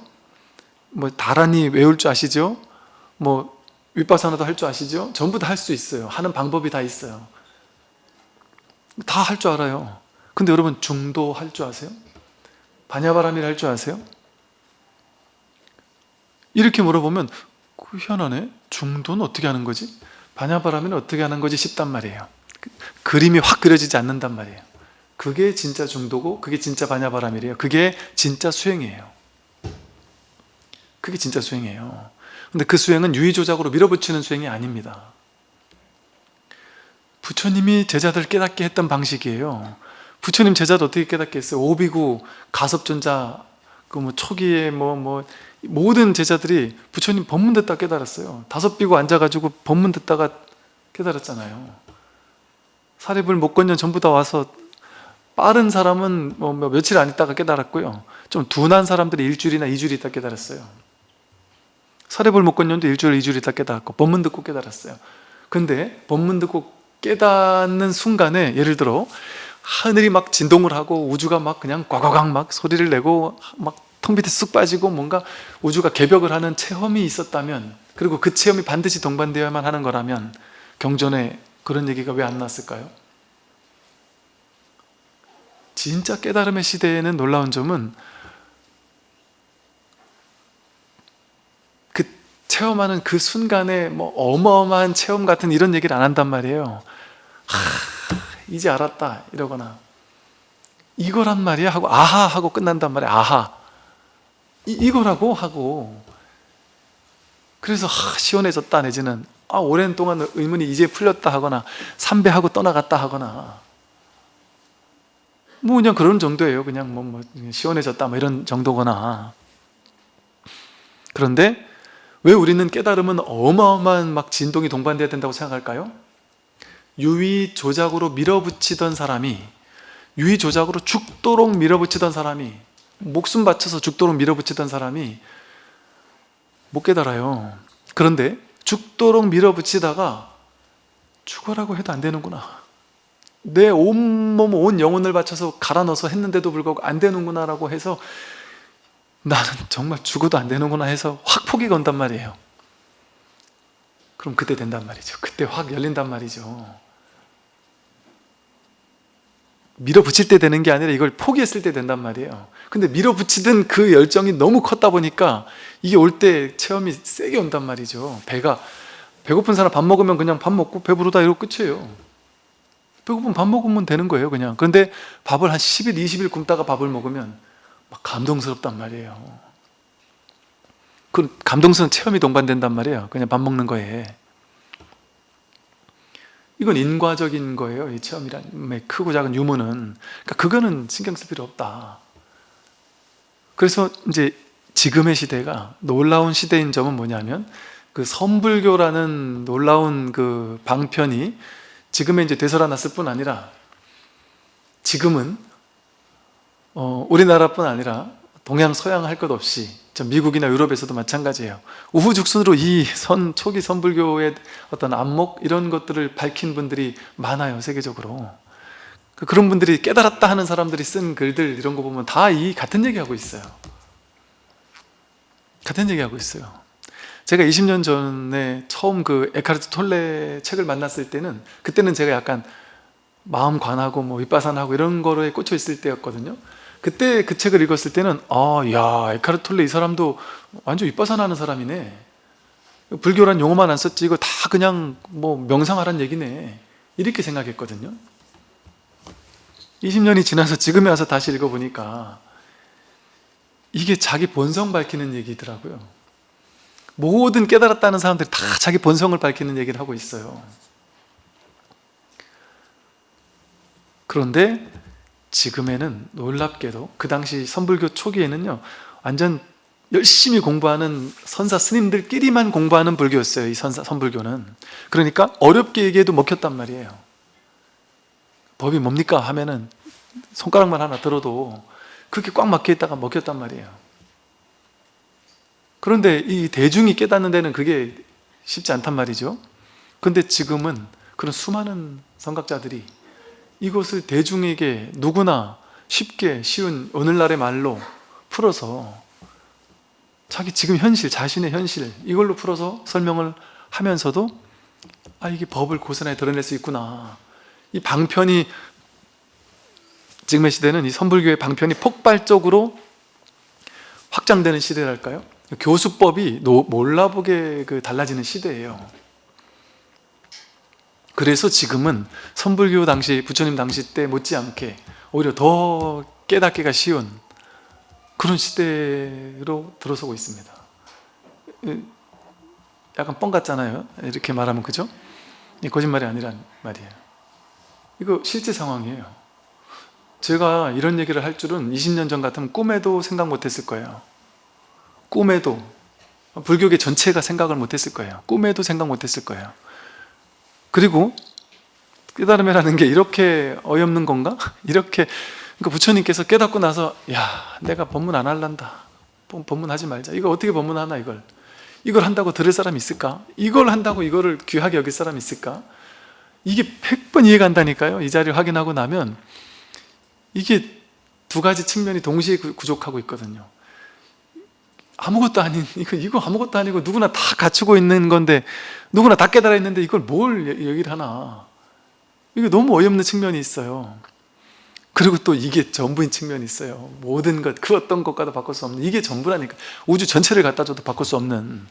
뭐 다란히 외울 줄 아시죠? 뭐 윗바사나도 할 줄 아시죠? 전부 다 할 수 있어요. 하는 방법이 다 있어요. 다 할 줄 알아요. 근데 여러분 중도 할 줄 아세요? 반야바라밀 할 줄 아세요? 이렇게 물어보면 희한하네. 중도는 어떻게 하는 거지? 반야바라밀은 어떻게 하는 거지 싶단 말이에요. 그림이 확 그려지지 않는단 말이에요. 그게 진짜 중도고 그게 진짜 반야바람이래요. 그게 진짜 수행이에요. 그게 진짜 수행이에요. 근데 그 수행은 유의조작으로 밀어붙이는 수행이 아닙니다. 부처님이 제자들 깨닫게 했던 방식이에요. 부처님 제자도 어떻게 깨닫게 했어요? 오비구, 가섭존자, 그 뭐 초기에 모든 제자들이 부처님 법문 듣다 깨달았어요. 5비구 앉아가지고 법문 듣다가 깨달았잖아요. 사리불, 목건년 전부 다 와서 빠른 사람은 며칠 안 있다가 깨달았고요. 좀 둔한 사람들이 1주일이나 2주일 있다 깨달았어요. 사리불, 목건년도 1주일, 2주일 있다 깨달았고 법문 듣고 깨달았어요. 근데 법문 듣고 깨닫는 순간에 예를 들어 하늘이 막 진동을 하고 우주가 막 그냥 꽉꽉꽉 막 소리를 내고 막 통 밑에 쑥 빠지고 뭔가 우주가 개벽을 하는 체험이 있었다면, 그리고 그 체험이 반드시 동반되어야만 하는 거라면 경전에 그런 얘기가 왜 안 나왔을까요? 진짜 깨달음의 시대에는 놀라운 점은 그 체험하는 그 순간에 어마어마한 체험 같은 이런 얘기를 안 한단 말이에요. 이제 알았다 이러거나 이거란 말이야 하고 아하 하고 끝난단 말이야. 아하 이거라고 하고, 그래서 시원해졌다 내지는 오랜 동안 의문이 이제 풀렸다 하거나 삼배하고 떠나갔다 하거나 그냥 그런 정도예요. 그냥 시원해졌다 이런 정도거나. 그런데 왜 우리는 깨달음은 어마어마한 막 진동이 동반돼야 된다고 생각할까요? 유의조작으로 밀어붙이던 사람이, 유의조작으로 죽도록 밀어붙이던 사람이, 목숨 바쳐서 죽도록 밀어붙이던 사람이 못 깨달아요. 그런데 죽도록 밀어붙이다가 죽어라고 해도 안 되는구나, 내 온몸 온 영혼을 바쳐서 갈아 넣어서 했는데도 불구하고 안 되는구나 라고 해서 나는 정말 죽어도 안 되는구나 해서 확 포기가 온단 말이에요. 그럼 그때 된단 말이죠. 그때 확 열린단 말이죠. 밀어붙일 때 되는 게 아니라 이걸 포기했을 때 된단 말이에요. 근데 밀어붙이던 그 열정이 너무 컸다 보니까 이게 올 때 체험이 세게 온단 말이죠. 배고픈 사람 밥 먹으면 그냥 밥 먹고 배부르다 이러고 끝이에요. 배고프면 밥 먹으면 되는 거예요 그냥. 그런데 밥을 한 10일, 20일 굶다가 밥을 먹으면 막 감동스럽단 말이에요. 그 감동스러운 체험이 동반된단 말이에요. 그냥 밥 먹는 거에. 이건 인과적인 거예요. 이 체험이란 크고 작은 유무는. 그러니까 그거는 신경 쓸 필요 없다. 그래서 이제 지금의 시대가 놀라운 시대인 점은 뭐냐면 그 선불교라는 놀라운 그 방편이 지금에 이제 되살아났을 뿐 아니라 지금은 우리나라뿐 아니라 동양 서양 할 것 없이 미국이나 유럽에서도 마찬가지예요. 우후죽순으로 이 초기 선불교의 어떤 안목 이런 것들을 밝힌 분들이 많아요, 세계적으로. 그런 분들이 깨달았다 하는 사람들이 쓴 글들 이런 거 보면 다 같은 얘기하고 있어요. 같은 얘기하고 있어요. 제가 20년 전에 처음 그 에카르트 톨레 책을 만났을 때는, 그때는 제가 약간 마음 관하고 윗바산하고 이런 거에 꽂혀 있을 때였거든요. 그때 그 책을 읽었을 때는 야, 에카르트 톨레 이 사람도 완전 윗바산하는 사람이네. 불교란 용어만 안 썼지 이거 다 그냥 명상하란 얘기네, 이렇게 생각했거든요. 20년이 지나서 지금에 와서 다시 읽어보니까 이게 자기 본성 밝히는 얘기더라고요. 모든 깨달았다는 사람들이 다 자기 본성을 밝히는 얘기를 하고 있어요. 그런데 지금에는 놀랍게도 그 당시 선불교 초기에는요, 완전 열심히 공부하는 선사 스님들끼리만 공부하는 불교였어요. 이 선불교는. 그러니까 어렵게 얘기해도 먹혔단 말이에요. 법이 뭡니까 하면은 손가락만 하나 들어도 그렇게 꽉 막혀있다가 먹혔단 말이에요. 그런데 이 대중이 깨닫는 데는 그게 쉽지 않단 말이죠. 그런데 지금은 그런 수많은 선각자들이 이것을 대중에게 누구나 쉽게 쉬운 오늘날의 말로 풀어서 자기 지금 현실, 자신의 현실 이걸로 풀어서 설명을 하면서도 이게 법을 고스란히 드러낼 수 있구나. 이 방편이, 지금의 시대는 이 선불교의 방편이 폭발적으로 확장되는 시대랄까요? 교수법이 몰라보게 달라지는 시대예요. 그래서 지금은 선불교 당시, 부처님 당시 때 못지않게 오히려 더 깨닫기가 쉬운 그런 시대로 들어서고 있습니다. 약간 뻥 같잖아요, 이렇게 말하면. 그죠? 거짓말이 아니란 말이에요. 이거 실제 상황이에요. 제가 이런 얘기를 할 줄은 20년 전 같으면 꿈에도 생각 못했을 거예요. 꿈에도. 불교계 전체가 생각을 못했을 거예요. 꿈에도 생각 못했을 거예요. 그리고 깨달음이라는 게 이렇게 어이없는 건가? 이렇게, 그러니까 부처님께서 깨닫고 나서 야, 내가 법문 안 할란다, 법문하지 말자. 이거 어떻게 법문하나, 이걸 한다고 들을 사람이 있을까? 이걸 한다고 이거를 귀하게 여길 사람이 있을까? 이게 100번 이해가 안 다니까요. 이 자리를 확인하고 나면 이게 두 가지 측면이 동시에 구족하고 있거든요. 아무것도 아닌, 이거 아무것도 아니고 누구나 다 갖추고 있는 건데, 누구나 다 깨달아 있는데 이걸 뭘 얘기를 하나. 이게 너무 어이없는 측면이 있어요. 그리고 또 이게 전부인 측면이 있어요. 모든 것, 그 어떤 것과도 바꿀 수 없는, 이게 전부라니까. 우주 전체를 갖다 줘도 바꿀 수 없는,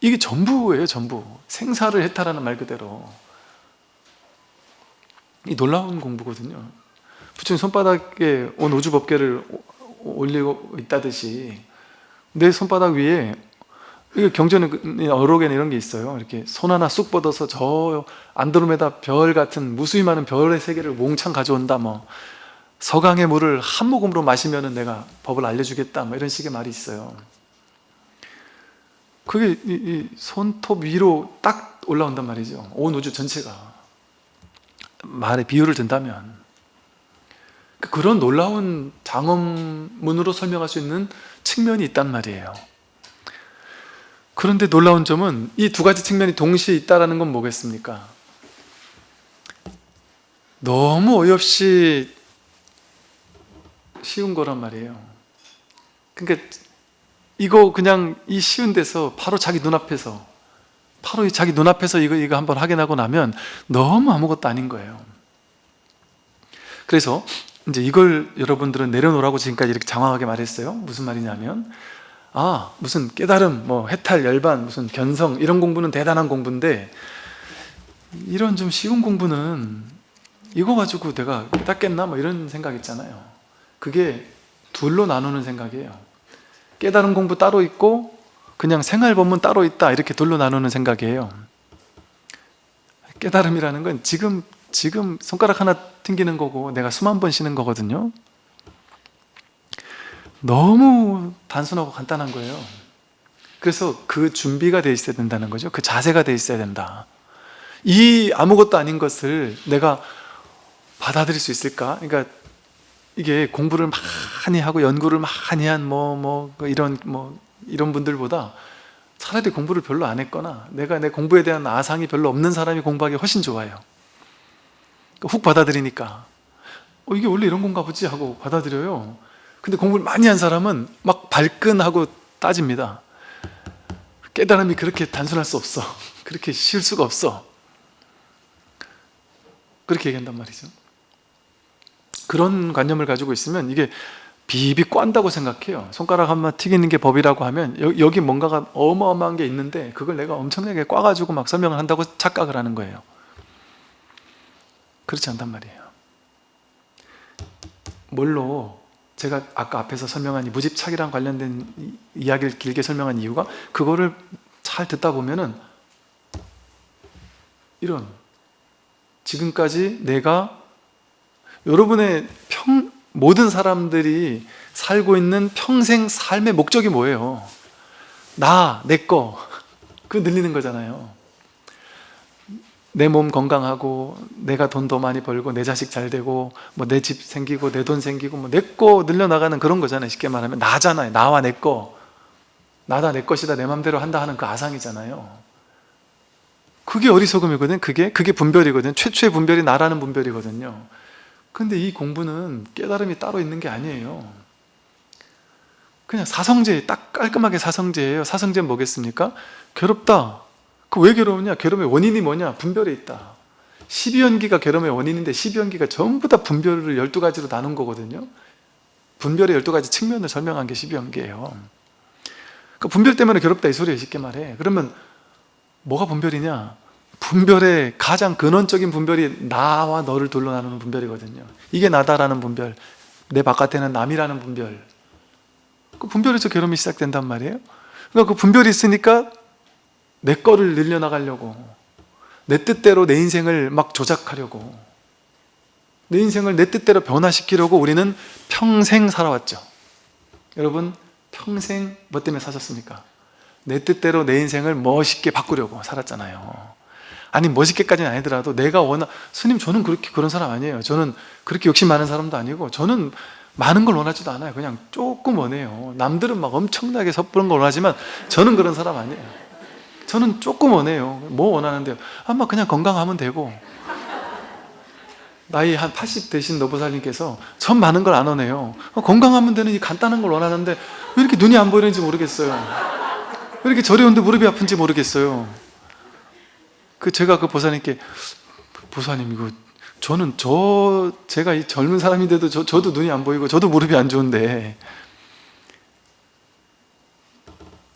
이게 전부예요. 전부. 생사를 해탈하는 말 그대로. 이 놀라운 공부거든요. 부처님 손바닥에 온 우주 법계를 올리고 있다듯이 내 손바닥 위에, 이게 경전에 어록에는 이런 게 있어요. 이렇게 손 하나 쑥 뻗어서 저 안드로메다 별 같은 무수히 많은 별의 세계를 몽창 가져온다, 뭐 서강의 물을 한 모금으로 마시면은 내가 법을 알려주겠다, 뭐 이런 식의 말이 있어요. 그게 이 손톱 위로 딱 올라온단 말이죠. 온 우주 전체가. 말의 비유를 든다면 그런 놀라운 장엄문으로 설명할 수 있는 측면이 있단 말이에요. 그런데 놀라운 점은 이 두 가지 측면이 동시에 있다는 건 뭐겠습니까? 너무 어이없이 쉬운 거란 말이에요. 그러니까 이거 그냥 이 쉬운 데서 바로 자기 눈앞에서, 바로 자기 눈앞에서 이거 한번 확인하고 나면 너무 아무것도 아닌 거예요. 그래서 이제 이걸 여러분들은 내려놓으라고 지금까지 이렇게 장황하게 말했어요. 무슨 말이냐면, 무슨 깨달음, 뭐 해탈, 열반, 무슨 견성, 이런 공부는 대단한 공부인데 이런 좀 쉬운 공부는 이거 가지고 내가 깨닫겠나? 뭐 이런 생각 있잖아요. 그게 둘로 나누는 생각이에요. 깨달음 공부 따로 있고 그냥 생활 법문 따로 있다, 이렇게 둘로 나누는 생각이에요. 깨달음이라는 건 지금 손가락 하나 튕기는 거고 내가 숨 한 번 쉬는 거거든요. 너무 단순하고 간단한 거예요. 그래서 그 준비가 돼 있어야 된다는 거죠. 그 자세가 돼 있어야 된다. 이 아무것도 아닌 것을 내가 받아들일 수 있을까? 그러니까 이게 공부를 많이 하고 연구를 많이 한 이런 분들보다 차라리 공부를 별로 안 했거나 내가 내 공부에 대한 아상이 별로 없는 사람이 공부하기 훨씬 좋아요. 훅 받아들이니까 이게 원래 이런 건가 보지 하고 받아들여요. 근데 공부를 많이 한 사람은 막 발끈하고 따집니다. 깨달음이 그렇게 단순할 수 없어. 그렇게 쉬울 수가 없어. 그렇게 얘기한단 말이죠. 그런 관념을 가지고 있으면 이게 비비 꽌다고 생각해요. 손가락 한번 튀기는 게 법이라고 하면 여기 뭔가가 어마어마한 게 있는데 그걸 내가 엄청나게 꽈가지고 막 설명을 한다고 착각을 하는 거예요. 그렇지 않단 말이에요. 뭘로 제가 아까 앞에서 설명한 이 무집착이랑 관련된 이야기를 길게 설명한 이유가, 그거를 잘 듣다 보면은 이런, 지금까지 내가 여러분의 모든 사람들이 살고 있는 평생 삶의 목적이 뭐예요? 내 거, 그거 늘리는 거잖아요. 내 몸 건강하고 내가 돈 더 많이 벌고 내 자식 잘 되고 뭐 내 집 생기고 내 돈 생기고 뭐 내 거 늘려나가는 그런 거잖아요. 쉽게 말하면 나잖아요. 나와 내 거, 나다 내 것이다 내 맘대로 한다 하는 그 아상이잖아요. 그게 어리석음이거든. 그게 분별이거든. 최초의 분별이 나라는 분별이거든요. 근데 이 공부는 깨달음이 따로 있는 게 아니에요. 그냥 사성제, 딱 깔끔하게 사성제예요. 사성제는 뭐겠습니까? 괴롭다. 그 왜 괴로우냐? 괴로움의 원인이 뭐냐? 분별에 있다. 12연기가 괴로움의 원인인데 12연기가 전부 다 분별을 12가지로 나눈 거거든요. 분별의 12가지 측면을 설명한 게 12연기예요. 그러니까 분별 때문에 괴롭다 이 소리예요. 쉽게 말해. 그러면 뭐가 분별이냐? 분별의 가장 근원적인 분별이 나와 너를 둘러 나누는 분별이거든요. 이게 나다라는 분별, 내 바깥에는 남이라는 분별. 그 분별에서 괴로움이 시작된단 말이에요. 그러니까 그 분별이 있으니까 내 거를 늘려나가려고, 내 뜻대로 내 인생을 막 조작하려고, 내 인생을 내 뜻대로 변화시키려고 우리는 평생 살아왔죠. 여러분, 평생 뭐 때문에 사셨습니까? 내 뜻대로 내 인생을 멋있게 바꾸려고 살았잖아요. 아니, 멋있게까지는 아니더라도 내가 스님, 저는 그런 사람 아니에요. 저는 그렇게 욕심 많은 사람도 아니고, 저는 많은 걸 원하지도 않아요. 그냥 조금 원해요. 남들은 막 엄청나게 섣부른 걸 원하지만 저는 그런 사람 아니에요. 저는 조금 원해요. 뭐 원하는데요? 아마 그냥 건강하면 되고. 나이 한 80 되신 노보살님께서 전 많은 걸 안 원해요. 건강하면 되는 이 간단한 걸 원하는데 왜 이렇게 눈이 안 보이는지 모르겠어요. 왜 이렇게 저려오는데 무릎이 아픈지 모르겠어요. 제가 그 보살님께, 보살님, 이거 저는 제가 이 젊은 사람인데도 저도 눈이 안 보이고 저도 무릎이 안 좋은데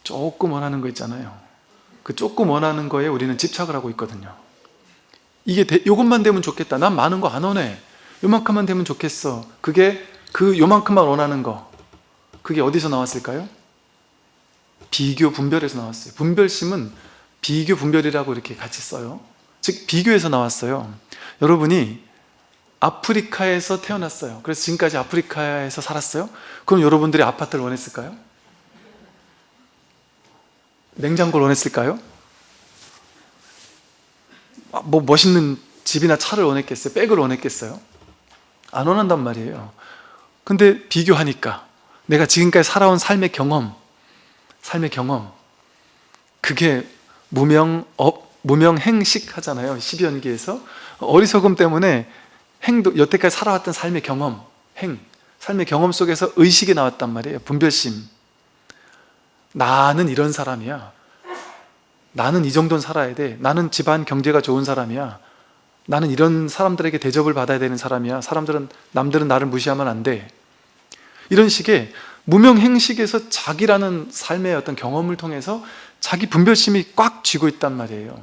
조금 원하는 거 있잖아요. 그 조금 원하는 거에 우리는 집착을 하고 있거든요. 이게 요것만 되면 좋겠다. 난 많은 거 안 원해. 요만큼만 되면 좋겠어. 그게 요만큼만 원하는 거. 그게 어디서 나왔을까요? 비교 분별에서 나왔어요. 분별심은 비교 분별이라고 이렇게 같이 써요. 즉 비교에서 나왔어요. 여러분이 아프리카에서 태어났어요. 그래서 지금까지 아프리카에서 살았어요. 그럼 여러분들이 아파트를 원했을까요? 냉장고를 원했을까요? 뭐 멋있는 집이나 차를 원했겠어요? 백을 원했겠어요? 안 원한단 말이에요. 근데 비교하니까 내가 지금까지 살아온 삶의 경험, 그게 무명행식 하잖아요. 12연기에서 어리석음 때문에 여태까지 살아왔던 삶의 경험, 삶의 경험 속에서 의식이 나왔단 말이에요. 분별심. 나는 이런 사람이야. 나는 이 정도는 살아야 돼. 나는 집안 경제가 좋은 사람이야. 나는 이런 사람들에게 대접을 받아야 되는 사람이야. 남들은 나를 무시하면 안 돼. 이런 식의 무명행식에서 자기라는 삶의 어떤 경험을 통해서 자기 분별심이 꽉 쥐고 있단 말이에요.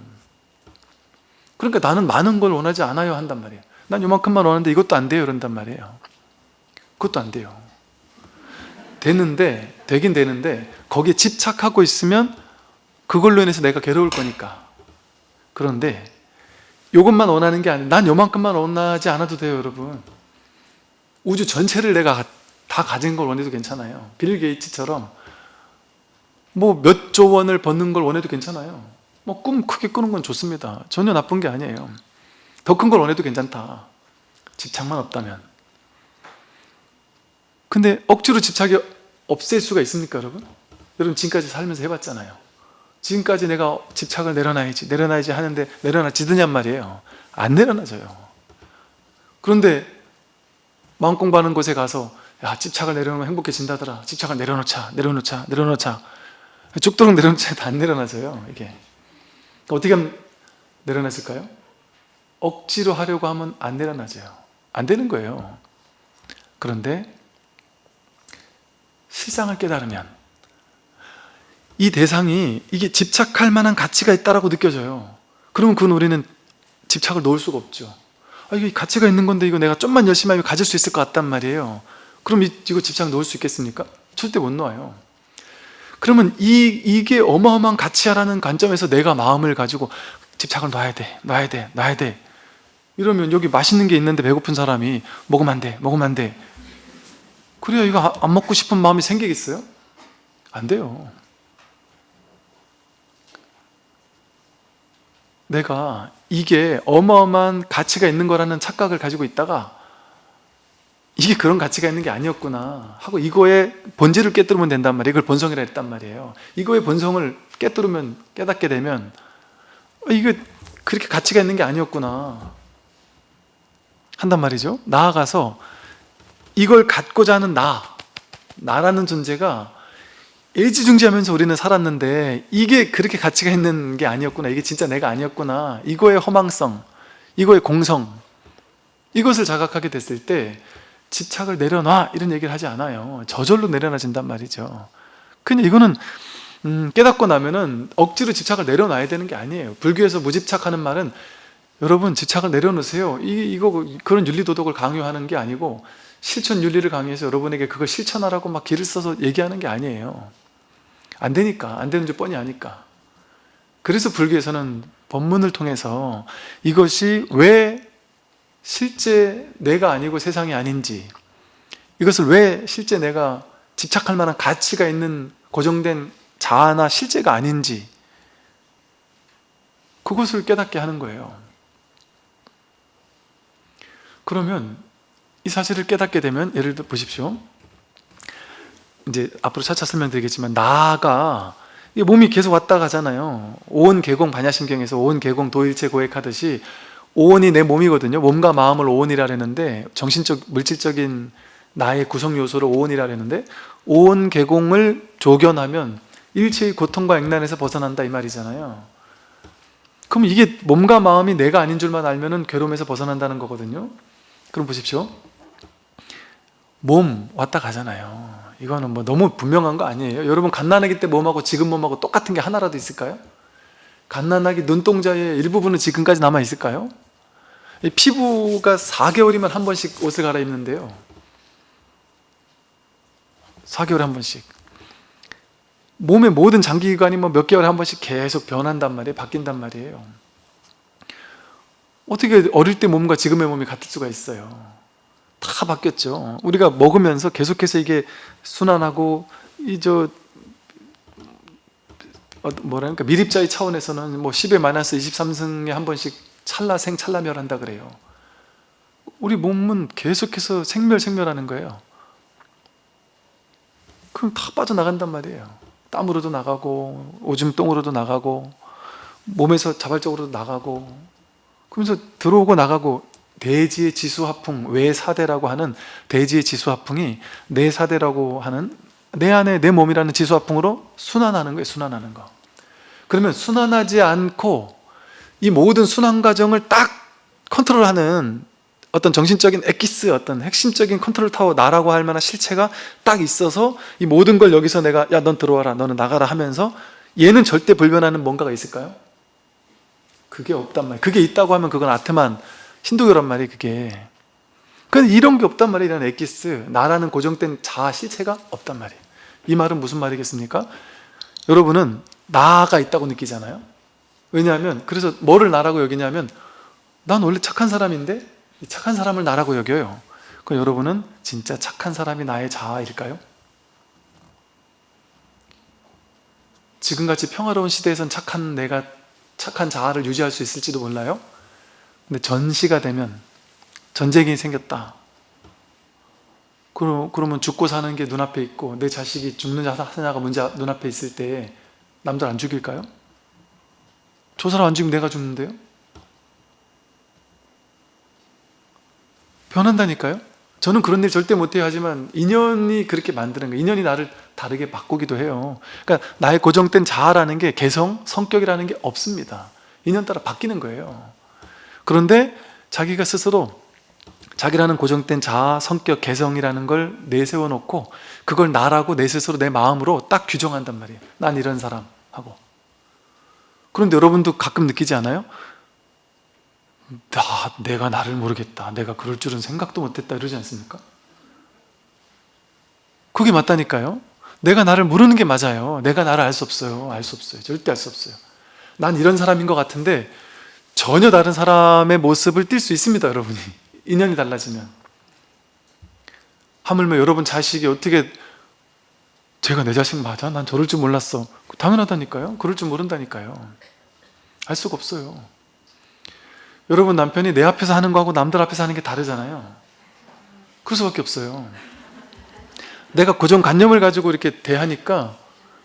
그러니까 나는 많은 걸 원하지 않아요 한단 말이에요. 난 요만큼만 원하는데 이것도 안 돼요 이런단 말이에요. 그것도 안 돼요. 되긴 되는데 거기에 집착하고 있으면 그걸로 인해서 내가 괴로울 거니까. 그런데 이것만 원하는 게 아니라 난 요만큼만 원하지 않아도 돼요 여러분. 우주 전체를 내가 다 가진 걸 원해도 괜찮아요. 빌 게이츠처럼 뭐 몇 조 원을 버는 걸 원해도 괜찮아요. 뭐 꿈 크게 꾸는 건 좋습니다. 전혀 나쁜 게 아니에요. 더 큰 걸 원해도 괜찮다. 집착만 없다면. 근데 억지로 집착이 없앨 수가 있습니까 여러분? 여러분 지금까지 살면서 해봤잖아요. 지금까지 내가 집착을 내려놔야지 하는데 내려놔지느냔 말이에요. 안 내려놔져요. 그런데 마음 공부하는 곳에 가서 야, 집착을 내려놓으면 행복해진다더라. 집착을 내려놓자. 죽도록 내려놓자 해도 안 내려놔져요. 이게 어떻게 하면 내려놨을까요? 억지로 하려고 하면 안 내려놔져요. 안 되는 거예요. 그런데 실상을 깨달으면 이 대상이 이게 집착할 만한 가치가 있다라고 느껴져요. 그러면 그건 우리는 집착을 놓을 수가 없죠. 이게 가치가 있는 건데 이거 내가 좀만 열심히 하면 가질 수 있을 것 같단 말이에요. 그럼 이거 집착 놓을 수 있겠습니까? 절대 못 놓아요. 그러면 이게 어마어마한 가치야라는 관점에서 내가 마음을 가지고 집착을 놔야 돼. 이러면 여기 맛있는 게 있는데 배고픈 사람이 먹으면 안 돼. 그래야 이거 안 먹고 싶은 마음이 생기겠어요? 안 돼요. 내가 이게 어마어마한 가치가 있는 거라는 착각을 가지고 있다가 이게 그런 가치가 있는 게 아니었구나 하고 이거의 본질을 깨뜨리면 된단 말이에요. 이걸 본성이라 했단 말이에요. 이거의 본성을 깨닫게 되면 이게 그렇게 가치가 있는 게 아니었구나 한단 말이죠. 나아가서 이걸 갖고자 하는 나라는 존재가 일지중지하면서 우리는 살았는데 이게 그렇게 가치가 있는 게 아니었구나, 이게 진짜 내가 아니었구나, 이거의 허망성, 이거의 공성, 이것을 자각하게 됐을 때 집착을 내려놔 이런 얘기를 하지 않아요. 저절로 내려놔진단 말이죠. 그냥 이거는 깨닫고 나면은 억지로 집착을 내려놔야 되는 게 아니에요. 불교에서 무집착하는 말은 여러분 집착을 내려놓으세요. 이거 그런 윤리도덕을 강요하는 게 아니고 실천 윤리를 강요해서 여러분에게 그걸 실천하라고 막 길을 써서 얘기하는 게 아니에요. 안 되니까, 안 되는 줄 뻔히 아니까. 그래서 불교에서는 법문을 통해서 이것이 왜 실제 내가 아니고 세상이 아닌지, 이것을 왜 실제 내가 집착할 만한 가치가 있는 고정된 자아나 실제가 아닌지, 그것을 깨닫게 하는 거예요. 그러면 이 사실을 깨닫게 되면, 예를 들어 보십시오. 이제 앞으로 차차 설명드리겠지만, 나가 몸이 계속 왔다 가잖아요. 오온 개공 반야심경에서 오온 개공 도일체 고액하듯이 오온이 내 몸이거든요. 몸과 마음을 오온이라 했는데, 정신적 물질적인 나의 구성 요소를 오온이라 했는데, 오온 개공을 조견하면 일체의 고통과 액난에서 벗어난다 이 말이잖아요. 그럼 이게 몸과 마음이 내가 아닌 줄만 알면은 괴로움에서 벗어난다는 거거든요. 그럼 보십시오. 몸 왔다 가잖아요. 이거는 뭐 너무 분명한 거 아니에요? 여러분 갓난아기 때 몸하고 지금 몸하고 똑같은 게 하나라도 있을까요? 갓난아기 눈동자의 일부분은 지금까지 남아 있을까요? 피부가 4개월이면 한 번씩 옷을 갈아입는데요. 4개월에 한 번씩. 몸의 모든 장기기관이 뭐 몇 개월에 한 번씩 계속 변한단 말이에요. 바뀐단 말이에요. 어떻게 어릴 때 몸과 지금의 몸이 같을 수가 있어요? 다 바뀌었죠. 우리가 먹으면서 계속해서 이게 순환하고, 뭐랄까, 미립자의 차원에서는 뭐 10의 마이너스 23승에 한 번씩 찰나생 찰나멸한다 그래요. 우리 몸은 계속해서 생멸하는 거예요. 그럼 다 빠져나간단 말이에요. 땀으로도 나가고 오줌 똥으로도 나가고 몸에서 자발적으로도 나가고, 그러면서 들어오고 나가고. 대지의 지수화풍, 외사대라고 하는 대지의 지수화풍이 내 사대라고 하는 내 안에 내 몸이라는 지수화풍으로 순환하는 거예요. 순환하는 거. 그러면 순환하지 않고 이 모든 순환 과정을 딱 컨트롤하는 어떤 정신적인 엑기스, 어떤 핵심적인 컨트롤 타워, 나라고 할 만한 실체가 딱 있어서 이 모든 걸 여기서 내가 야 넌 들어와라, 너는 나가라 하면서, 얘는 절대 불변하는 뭔가가 있을까요? 그게 없단 말이에요. 그게 있다고 하면 그건 아테만 힌두교란 말이에요. 그게. 근데 이런 게 없단 말이에요. 이런 엑기스, 나라는 고정된 자아 실체가 없단 말이에요. 이 말은 무슨 말이겠습니까? 여러분은 나가 있다고 느끼잖아요. 왜냐하면, 그래서 뭐를 나라고 여기냐면, 난 원래 착한 사람인데 이 착한 사람을 나라고 여겨요. 그럼 여러분은 진짜 착한 사람이 나의 자아일까요? 지금같이 평화로운 시대에선 내가 착한 자아를 유지할 수 있을지도 몰라요. 근데 전시가 되면, 전쟁이 생겼다. 그러면 죽고 사는 게 눈앞에 있고 내 자식이 죽느냐 사느냐가 눈앞에 있을 때 남들 안 죽일까요? 저 사람 안 죽이면 내가 죽는데요? 변한다니까요? 저는 그런 일 절대 못해요. 하지만 인연이 그렇게 만드는 거예요. 인연이 나를 다르게 바꾸기도 해요. 그러니까 나의 고정된 자아라는 게, 개성, 성격이라는 게 없습니다. 인연 따라 바뀌는 거예요. 그런데 자기가 스스로 자기라는 고정된 자아, 성격, 개성이라는 걸 내세워 놓고 그걸 나라고 내 스스로 내 마음으로 딱 규정한단 말이에요. 난 이런 사람 하고. 그런데 여러분도 가끔 느끼지 않아요? 내가 나를 모르겠다, 내가 그럴 줄은 생각도 못했다, 이러지 않습니까? 그게 맞다니까요. 내가 나를 모르는 게 맞아요. 내가 나를 알 수 없어요. 알 수 없어요. 절대 알 수 없어요. 난 이런 사람인 것 같은데 전혀 다른 사람의 모습을 띌 수 있습니다. 여러분이 인연이 달라지면. 하물며 여러분 자식이 어떻게, 제가 내 자식 맞아? 난 저럴 줄 몰랐어. 당연하다니까요. 그럴 줄 모른다니까요. 알 수가 없어요. 여러분 남편이 내 앞에서 하는 거하고 남들 앞에서 하는 게 다르잖아요. 그럴 수밖에 없어요. 내가 고정관념을 가지고 이렇게 대하니까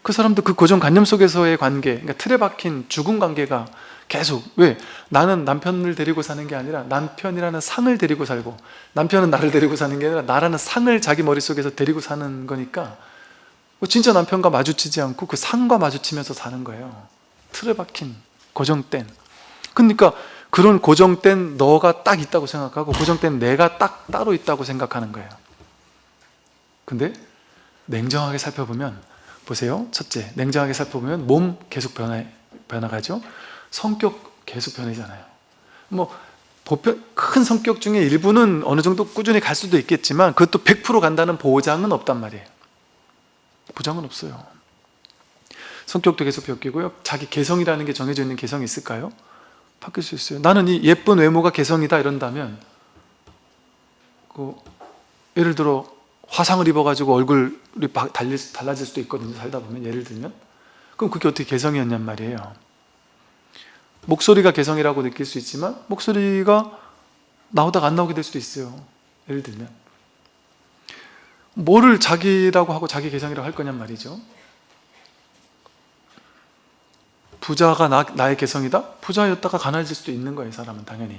그 사람도 그 고정관념 속에서의 관계, 그러니까 틀에 박힌 죽은 관계가 계속, 왜? 나는 남편을 데리고 사는 게 아니라 남편이라는 상을 데리고 살고, 남편은 나를 데리고 사는 게 아니라 나라는 상을 자기 머릿속에서 데리고 사는 거니까 진짜 남편과 마주치지 않고 그 상과 마주치면서 사는 거예요. 틀에 박힌, 고정된. 그러니까 그런 고정된 너가 딱 있다고 생각하고 고정된 내가 딱 따로 있다고 생각하는 거예요. 근데 냉정하게 살펴보면 보세요. 첫째, 냉정하게 살펴보면 몸 계속 변화가죠. 성격 계속 변하잖아요. 뭐 큰 성격 중에 일부는 어느 정도 꾸준히 갈 수도 있겠지만 그것도 100% 간다는 보장은 없단 말이에요. 보장은 없어요. 성격도 계속 바뀌고요. 자기 개성이라는 게 정해져 있는 개성이 있을까요? 바뀔 수 있어요. 나는 이 예쁜 외모가 개성이다 이런다면 예를 들어 화상을 입어가지고 얼굴이 달라질 수도 있거든요. 살다 보면 예를 들면 그럼 그게 어떻게 개성이었냔 말이에요. 목소리가 개성이라고 느낄 수 있지만 목소리가 나오다가 안 나오게 될 수도 있어요. 예를 들면 뭐를 자기라고 하고 자기 개성이라고 할 거냔 말이죠. 부자가 나의 개성이다? 부자였다가 가난해질 수도 있는 거예요. 사람은 당연히.